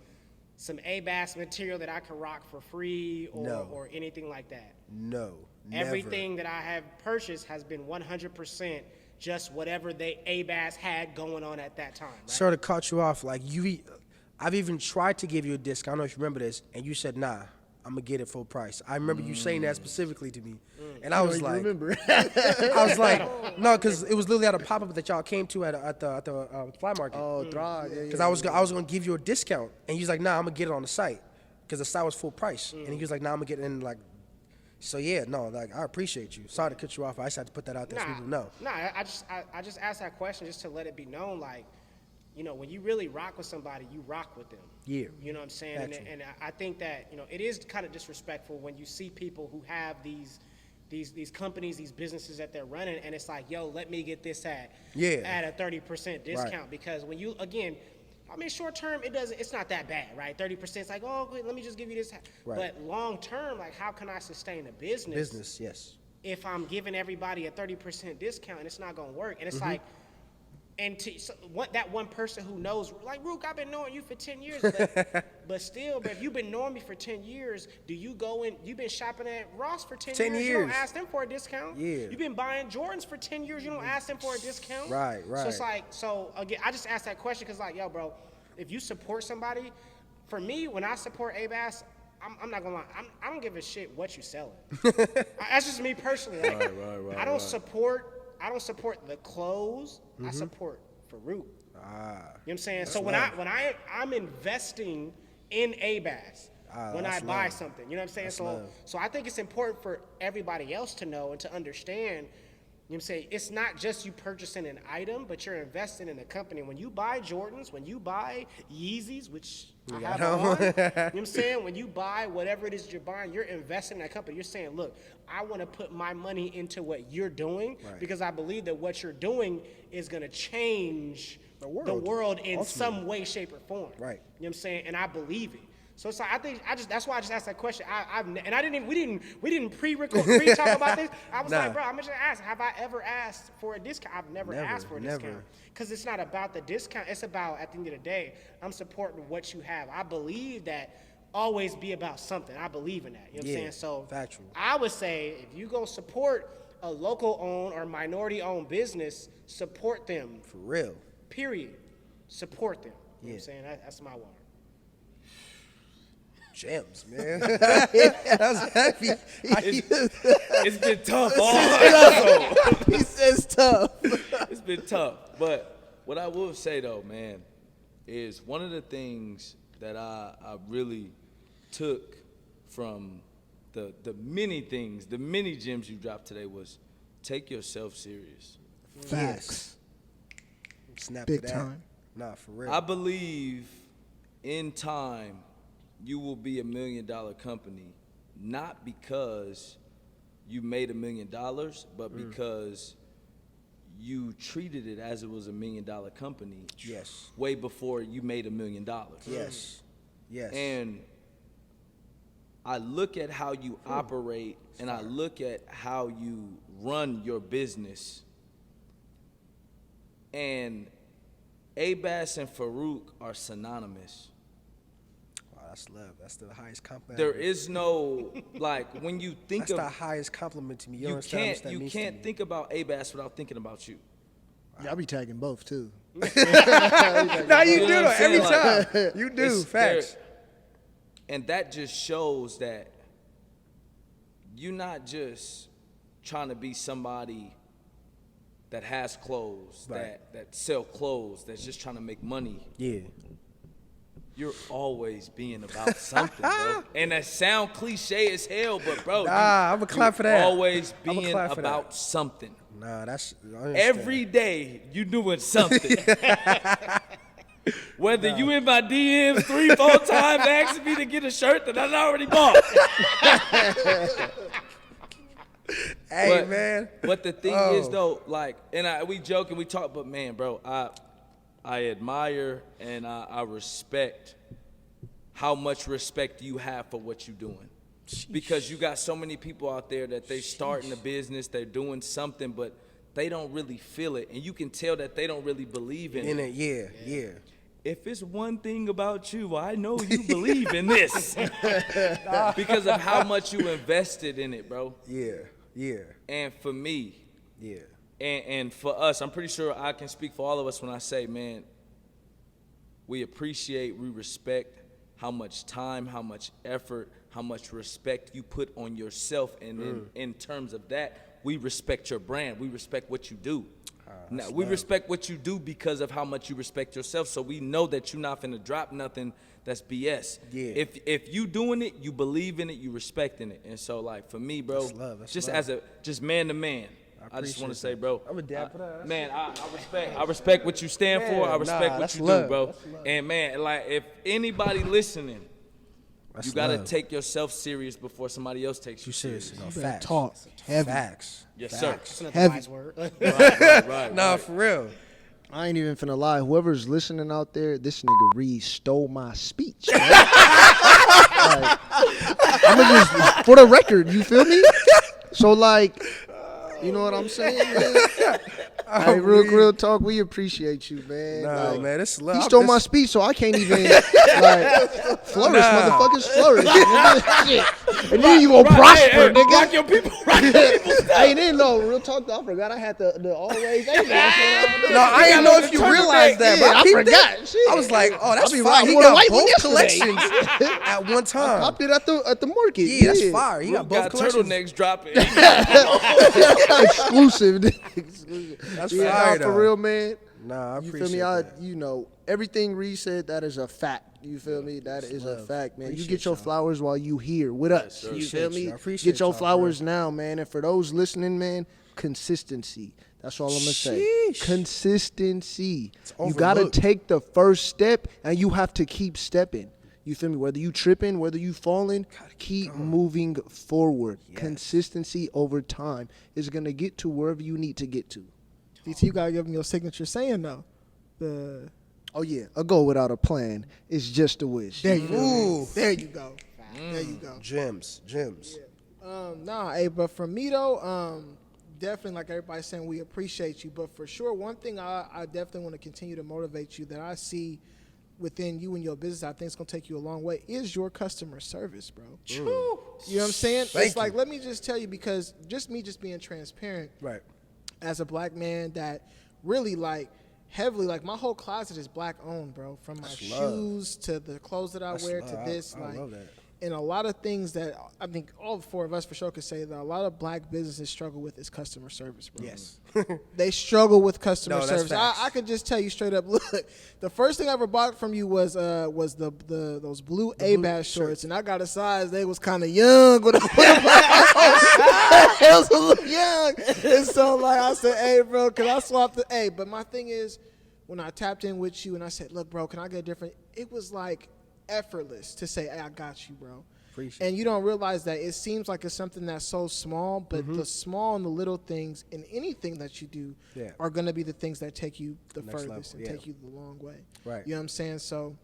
[SPEAKER 1] ABAS material that I could rock for free or anything like that?
[SPEAKER 3] No. Never.
[SPEAKER 1] Everything that I have purchased has been 100% just whatever they ABAS had going on at that time. Right?
[SPEAKER 3] Sort of caught you off. Like I've even tried to give you a discount. I don't know if you remember this, and you said, "Nah, I'm gonna get it full price." I remember you saying that specifically to me, and I was like,
[SPEAKER 2] remember?
[SPEAKER 3] I was like, no, because it was literally at a pop-up that y'all came to at the fly market.
[SPEAKER 2] Oh, Thrive. Yeah,
[SPEAKER 3] Because
[SPEAKER 2] yeah.
[SPEAKER 3] I was gonna give you a discount, and he was like, "Nah, I'm gonna get it on the site," because the site was full price, and he was like, "Nah, I'm gonna get it in like." So yeah, no, like I appreciate you. Sorry to cut you off. I just had to put that out there so people know.
[SPEAKER 1] I just asked that question just to let it be known, like, when you really rock with somebody, you rock with them.
[SPEAKER 3] Yeah.
[SPEAKER 1] You know what I'm saying?
[SPEAKER 3] Factual.
[SPEAKER 1] And I think that, it is kind of disrespectful when you see people who have these companies, these businesses that they're running, and it's like, yo, let me get this at a 30% discount.
[SPEAKER 3] Right.
[SPEAKER 1] Because when you, again, I mean, short term, it's not that bad, right? 30%, it's like, oh, let me just give you this.
[SPEAKER 3] Right.
[SPEAKER 1] But long term, like, how can I sustain a
[SPEAKER 3] Business, yes.
[SPEAKER 1] if I'm giving everybody a 30% discount and it's not gonna work? And it's like, and that one person who knows, like, Rook, I've been knowing you for 10 years, but still, but if you've been knowing me for 10 years, do you go in, you've been shopping at Ross for 10 years, you don't ask them for a discount.
[SPEAKER 3] Yeah.
[SPEAKER 1] You've been buying Jordans for 10 years, you don't ask them for a discount.
[SPEAKER 3] Right.
[SPEAKER 1] So it's like, again, I just asked that question because, like, yo, bro, if you support somebody, for me, when I support ABAS, I'm not gonna lie, I don't give a shit what you selling. That's just me personally. Like, I don't support the clothes. I support Farouq. You know what I'm saying? So when I'm investing in ABAS when I buy something, you know what I'm saying? So I think it's important for everybody else to know and to understand. You know what I'm saying? It's not just you purchasing an item, but you're investing in a company. When you buy Jordans, when you buy Yeezys, which I have on, you know what I'm saying? When you buy whatever it is you're buying, you're investing in that company. You're saying, look, I want to put my money into what you're doing because I believe that what you're doing is going to change the world in some way, shape, or form.
[SPEAKER 3] Right.
[SPEAKER 1] You know what I'm saying? And I believe it. So it's like, that's why I just asked that question. We didn't pre-talk about this. I was like, bro, I'm just gonna ask, have I ever asked for a discount? I've never asked for a discount. Because it's not about the discount. It's about, at the end of the day, I'm supporting what you have. I believe that always be about something. I believe in that. You know what I'm saying? So
[SPEAKER 3] factual.
[SPEAKER 1] I would say if you go support a local owned or minority owned business, support them.
[SPEAKER 3] For real.
[SPEAKER 1] Period. Support them. You know what I'm saying? That's my word.
[SPEAKER 3] Gems, man. That was heavy.
[SPEAKER 4] It's been tough all episode.
[SPEAKER 2] He says tough.
[SPEAKER 4] It's been tough. But what I will say, though, man, is one of the things that I really took from the many things, the many gems you dropped today was take yourself serious.
[SPEAKER 2] Facts.
[SPEAKER 3] Snap
[SPEAKER 5] Big
[SPEAKER 3] to that.
[SPEAKER 5] time.
[SPEAKER 3] Nah, for real.
[SPEAKER 4] I believe in time you will be $1 million company, not because you made $1 million, but because you treated it as it was $1 million company.
[SPEAKER 3] Yes.
[SPEAKER 4] Way before you made $1 million.
[SPEAKER 3] Yes. Yes.
[SPEAKER 4] And I look at how you operate and I look at how you run your business, and ABAS and Farouq are synonymous.
[SPEAKER 3] Wow, that's love. That's the highest compliment.
[SPEAKER 4] There is no, like, when you think
[SPEAKER 3] That's
[SPEAKER 4] of,
[SPEAKER 3] the highest compliment to me. You,
[SPEAKER 4] you
[SPEAKER 3] understand how much that
[SPEAKER 4] you
[SPEAKER 3] means to
[SPEAKER 4] can't
[SPEAKER 3] me.
[SPEAKER 4] think about ABAS without thinking about you.
[SPEAKER 2] Y'all be tagging both too.
[SPEAKER 3] Nah, you
[SPEAKER 4] You
[SPEAKER 3] do
[SPEAKER 4] know
[SPEAKER 3] though.
[SPEAKER 4] what I'm
[SPEAKER 3] Every
[SPEAKER 4] saying?
[SPEAKER 3] time. You do.
[SPEAKER 4] It's-
[SPEAKER 3] Facts.
[SPEAKER 4] And that just shows that you're not just trying to be somebody that has clothes,
[SPEAKER 3] Right.
[SPEAKER 4] that sell clothes, that's just trying to make money.
[SPEAKER 3] Yeah.
[SPEAKER 4] You're always being about something, bro. And that sound cliche as hell, but bro,
[SPEAKER 3] Nah, I'ma clap for that.
[SPEAKER 4] Always
[SPEAKER 3] I'ma
[SPEAKER 4] being
[SPEAKER 3] clap for that.
[SPEAKER 4] about something.
[SPEAKER 3] Nah, that's I understand.
[SPEAKER 4] Every day you doing something. Whether you in my DMs 3-4 times asking me to get a shirt that I already bought.
[SPEAKER 3] Hey,
[SPEAKER 4] But-
[SPEAKER 3] man.
[SPEAKER 4] But the thing
[SPEAKER 3] Oh.
[SPEAKER 4] is though, like, and we joke and we talk, but man, bro, I admire and I respect how much respect you have for what you're doing. Because you got so many people out there that they starting a business, they're doing something, but they don't really feel it. And you can tell that they don't really believe in
[SPEAKER 3] In
[SPEAKER 4] it.
[SPEAKER 3] it, yeah.
[SPEAKER 4] If it's one thing about you, I know you believe in this. Because of how much you invested in it, bro.
[SPEAKER 3] Yeah.
[SPEAKER 4] And for me,
[SPEAKER 3] Yeah.
[SPEAKER 4] and for us, I'm pretty sure I can speak for all of us when I say, man, we appreciate, we respect how much time, how much effort, how much respect you put on yourself. And in terms of that, we respect your brand. We respect what you do. Now, we respect what you do because of how much you respect yourself. So we know that you're not finna drop nothing that's BS.
[SPEAKER 3] Yeah.
[SPEAKER 4] If you doing it, you believe in it, you respecting it. And so, like, for me, bro,
[SPEAKER 3] That's love, that's
[SPEAKER 4] just
[SPEAKER 3] love.
[SPEAKER 4] just man to man, I just want to
[SPEAKER 3] appreciate
[SPEAKER 4] say,
[SPEAKER 3] that.
[SPEAKER 4] bro,
[SPEAKER 3] I'm a dad for that.
[SPEAKER 4] man, I respect what you stand for. I
[SPEAKER 3] Man,
[SPEAKER 4] respect
[SPEAKER 3] nah,
[SPEAKER 4] what
[SPEAKER 3] that's
[SPEAKER 4] you
[SPEAKER 3] love.
[SPEAKER 4] do, bro.
[SPEAKER 3] That's love.
[SPEAKER 4] And man, like, if anybody listening,
[SPEAKER 3] That's
[SPEAKER 4] you gotta
[SPEAKER 3] love.
[SPEAKER 4] take yourself serious before somebody else takes you
[SPEAKER 3] You serious? No,
[SPEAKER 5] better
[SPEAKER 3] facts.
[SPEAKER 5] talk heavy.
[SPEAKER 3] Facts.
[SPEAKER 4] Yes,
[SPEAKER 3] Facts.
[SPEAKER 1] That's another
[SPEAKER 2] Heavy.
[SPEAKER 1] wise word.
[SPEAKER 4] Right.
[SPEAKER 3] Nah, for real.
[SPEAKER 2] I ain't even finna lie. Whoever's listening out there, this nigga Reed stole my speech. Man. I'ma just, for the record, you feel me? So like, you know what I'm saying, man? Hey, real talk, we appreciate you, man.
[SPEAKER 3] Nah,
[SPEAKER 2] Like,
[SPEAKER 3] man, this love.
[SPEAKER 2] he stole my speech, so I can't even like flourish, motherfuckers flourish. nigga. Shit. And then you gonna prosper, nigga.
[SPEAKER 4] Rock your people.
[SPEAKER 2] Hey, then no, real talk. Though, I forgot I had the always. Hey,
[SPEAKER 3] No, I didn't know if you realized that.
[SPEAKER 2] Yeah,
[SPEAKER 3] but
[SPEAKER 2] I
[SPEAKER 3] peeped
[SPEAKER 2] forgot.
[SPEAKER 3] it.
[SPEAKER 2] Shit.
[SPEAKER 3] I was like, oh, that's
[SPEAKER 2] I be
[SPEAKER 3] fire.
[SPEAKER 2] riding
[SPEAKER 3] He
[SPEAKER 2] with a
[SPEAKER 3] got
[SPEAKER 2] white one
[SPEAKER 3] both
[SPEAKER 2] yesterday.
[SPEAKER 3] collections at one time.
[SPEAKER 2] Popped it at the market.
[SPEAKER 3] Yeah, that's fire. He got
[SPEAKER 4] Luke
[SPEAKER 3] both
[SPEAKER 4] got
[SPEAKER 3] collections.
[SPEAKER 4] turtlenecks dropping.
[SPEAKER 2] Exclusive.
[SPEAKER 3] That's
[SPEAKER 2] Yeah,
[SPEAKER 3] fire,
[SPEAKER 2] nah,
[SPEAKER 3] though.
[SPEAKER 2] for real, man.
[SPEAKER 3] Nah, I
[SPEAKER 2] You
[SPEAKER 3] appreciate
[SPEAKER 2] feel me?
[SPEAKER 3] that.
[SPEAKER 2] You know, everything Reed said, that is a fact. You feel me? That is a
[SPEAKER 3] love.
[SPEAKER 2] fact, man. You
[SPEAKER 3] Appreciate
[SPEAKER 2] get your
[SPEAKER 3] y'all.
[SPEAKER 2] flowers while you here with us. You
[SPEAKER 3] Appreciate
[SPEAKER 2] feel
[SPEAKER 3] you.
[SPEAKER 2] me?
[SPEAKER 3] I appreciate
[SPEAKER 2] Get your
[SPEAKER 3] y'all, for
[SPEAKER 2] flowers now, man. And for those listening, man, consistency. That's all I'm gonna say.
[SPEAKER 3] Sheesh.
[SPEAKER 2] Consistency. You gotta
[SPEAKER 3] overlooked.
[SPEAKER 2] take the first step, and you have to keep stepping. You feel me? Whether you tripping, whether you falling, keep moving forward. Consistency over time is gonna get to wherever you need to get to.
[SPEAKER 5] DT, you gotta give them your signature saying though. The
[SPEAKER 2] Oh yeah, a goal without a plan is just a wish.
[SPEAKER 5] there you go.
[SPEAKER 3] Ooh.
[SPEAKER 5] There you go. There you go.
[SPEAKER 3] Gems.
[SPEAKER 5] Nah, hey, but for me though, definitely like everybody's saying, we appreciate you. But for sure, one thing I definitely want to continue to motivate you that I see within you and your business, I think it's gonna take you a long way, is your customer service, bro. You know what I'm saying?
[SPEAKER 3] Thank
[SPEAKER 5] It's like,
[SPEAKER 3] you.
[SPEAKER 5] let me just tell you, because just me just being transparent
[SPEAKER 3] Right.
[SPEAKER 5] as a black man that really like heavily, like my whole closet is black owned, bro. From my
[SPEAKER 3] That's love.
[SPEAKER 5] shoes to the clothes that I
[SPEAKER 3] That's
[SPEAKER 5] wear
[SPEAKER 3] love.
[SPEAKER 5] to this,
[SPEAKER 3] I
[SPEAKER 5] like,
[SPEAKER 3] love that.
[SPEAKER 5] and a lot of things that I think all four of us for sure could say that a lot of black businesses struggle with is customer service, bro.
[SPEAKER 3] Yes.
[SPEAKER 5] They struggle with customer
[SPEAKER 3] No, that's
[SPEAKER 5] service.
[SPEAKER 3] facts.
[SPEAKER 5] I could just tell you straight up. Look, the first thing I ever bought from you was the those blue ABAS shorts, and I got a size. They was kind of young with it was a little young, and so like I said, hey, bro, can I swap the? Hey, but my thing is, when I tapped in with you and I said, look, bro, can I get a different? It was like effortless to say, hey, I got you, bro.
[SPEAKER 3] Appreciate
[SPEAKER 5] And you don't realize that it seems like it's something that's so small, but the small and the little things in anything that you do
[SPEAKER 3] Yeah.
[SPEAKER 5] are going to be the things that take you the
[SPEAKER 3] Next
[SPEAKER 5] furthest
[SPEAKER 3] level,
[SPEAKER 5] and
[SPEAKER 3] yeah.
[SPEAKER 5] take you the long way.
[SPEAKER 3] Right.
[SPEAKER 5] You know what I'm saying? So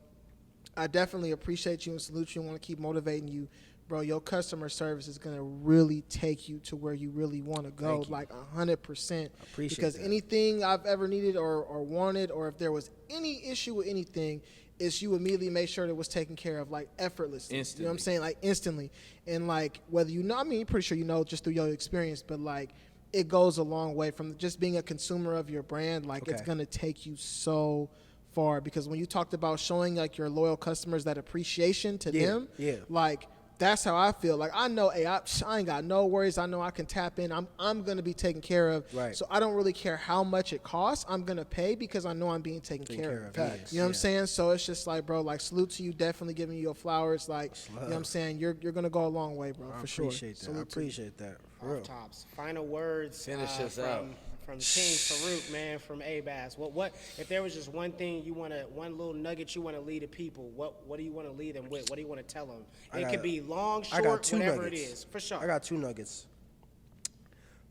[SPEAKER 5] I definitely appreciate you and salute you and want to keep motivating you. bro, your customer service is gonna really take you to where you really want to go, like 100%. Because
[SPEAKER 3] that.
[SPEAKER 5] anything I've ever needed or wanted, or if there was any issue with anything, is you immediately make sure that it was taken care of, like effortlessly.
[SPEAKER 4] Instantly.
[SPEAKER 5] You know what I'm saying? Like instantly. And like whether you know, I mean, pretty sure you know just through your experience, but like it goes a long way from just being a consumer of your brand. Like it's gonna take you so far, because when you talked about showing like your loyal customers that appreciation to them, like that's how I feel. Like I know, hey, I ain't got no worries. I know I can tap in. I'm gonna be taken care of.
[SPEAKER 3] Right.
[SPEAKER 5] So I don't really care how much it costs. I'm gonna pay because I know I'm being taken care of. You know what I'm saying? So it's just like, bro, like salute to you. Definitely giving you your flowers. Like you know what I'm saying? You're gonna go a long way, bro, for sure.
[SPEAKER 3] I appreciate that. For real.
[SPEAKER 1] Off tops. Final words.
[SPEAKER 4] Finish us out.
[SPEAKER 1] From King Farouq, man, from ABAS. What if there was just one thing one little nugget you want to lead the people? What do you want to lead them with? What do you want to tell them? It could be long, short, whatever it is, for sure.
[SPEAKER 3] I got 2 nuggets.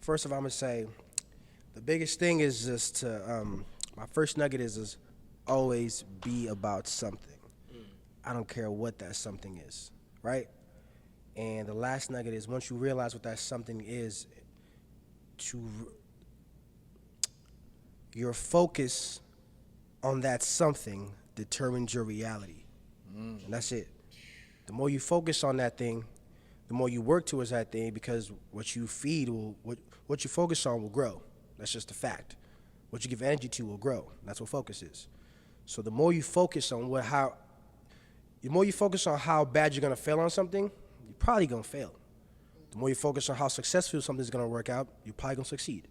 [SPEAKER 3] First of all, I'm gonna say the biggest thing is just to my first nugget is always be about something. I don't care what that something is, right? And the last nugget is once you realize what that something is, your focus on that something determines your reality. And that's it. The more you focus on that thing, the more you work towards that thing, because what you feed what you focus on will grow. That's just a fact. What you give energy to will grow. That's what focus is. So the more you focus on how bad you're gonna fail on something, you're probably gonna fail. The more you focus on how successful something's gonna work out, you're probably gonna succeed.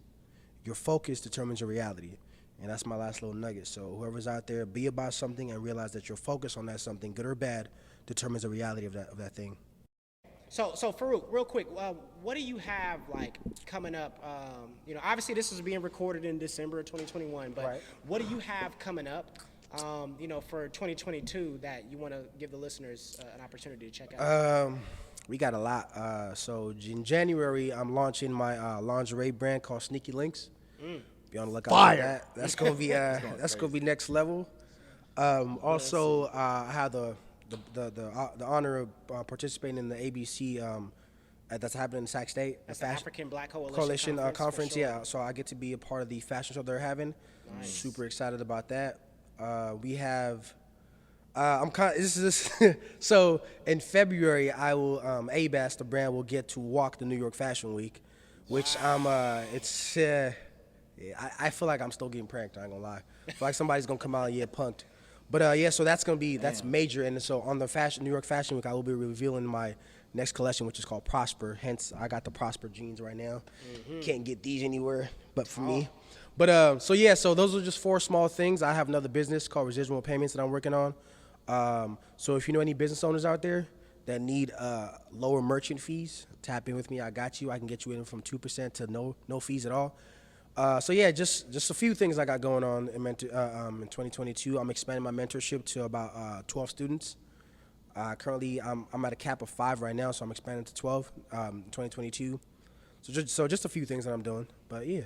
[SPEAKER 3] Your focus determines your reality. And that's my last little nugget. So whoever's out there, be about something and realize that your focus on that something, good or bad, determines the reality of that thing.
[SPEAKER 1] So Farouq, real quick, what do you have like coming up? Obviously this is being recorded in December of 2021, but what do you have coming up, for 2022 that you want to give the listeners an opportunity to check out?
[SPEAKER 3] We got a lot. So in January, I'm launching my lingerie brand called Sneaky Links. Be on the lookout for that. That's gonna be gonna be next level. Also, I have the honor of participating in the ABC that's happening in Sac State.
[SPEAKER 1] That's the African Black Coalition
[SPEAKER 3] Conference.
[SPEAKER 1] Sure.
[SPEAKER 3] Yeah, so I get to be a part of the fashion show they're having. Nice. Super excited about that. We have. So in February, I will ABAS, the brand, will get to walk the New York Fashion Week, which I feel like I'm still getting pranked. I ain't gonna lie. I feel like somebody's gonna come out and get punked. But so that's major. And so on the New York Fashion Week, I will be revealing my next collection, which is called Prosper. Hence, I got the Prosper jeans right now. Can't get these anywhere but for me. But so those are just 4 small things. I have another business called Residual Payments that I'm working on. So if you know any business owners out there that need lower merchant fees, tap in with me. I got you. I can get you in from 2% to no fees at all. Just a few things I got going on in 2022. I'm expanding my mentorship to about 12 students. Currently, I'm at a cap of 5 right now, so I'm expanding to 12 in 2022. So just a few things that I'm doing. But we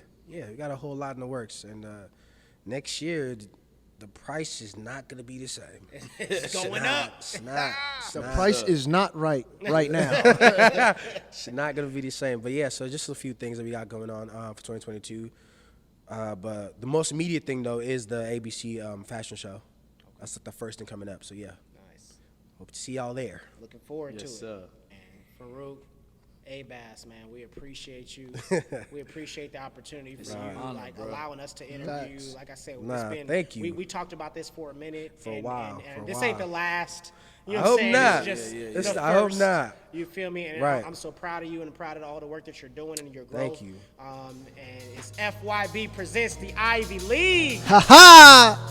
[SPEAKER 3] got a whole lot in the works. And next year, the price is not going to be the same.
[SPEAKER 1] It's going up.
[SPEAKER 3] It's not.
[SPEAKER 2] The price is not right now.
[SPEAKER 3] It's not going to be the same. But so just a few things that we got going on for 2022. But the most immediate thing, though, is the ABC fashion show. Okay. That's the first thing coming up. So, nice. Hope to see y'all there.
[SPEAKER 1] Looking forward to it.
[SPEAKER 4] Sir.
[SPEAKER 1] And Farouq, ABAS, man, we appreciate you. We appreciate the opportunity for you, allowing us to interview you. Like I said,
[SPEAKER 3] thank you.
[SPEAKER 1] We talked about this for a minute.
[SPEAKER 3] For a while.
[SPEAKER 1] And this ain't the last. You know
[SPEAKER 3] I
[SPEAKER 1] what I'm
[SPEAKER 3] hope
[SPEAKER 1] saying?
[SPEAKER 3] not.
[SPEAKER 1] I
[SPEAKER 3] hope not.
[SPEAKER 1] You feel me? And
[SPEAKER 3] right.
[SPEAKER 1] I'm so proud of you and proud of all the work that you're doing and your growth.
[SPEAKER 3] Thank you.
[SPEAKER 1] And it's FYB presents the Ivy League.
[SPEAKER 2] Ha ha!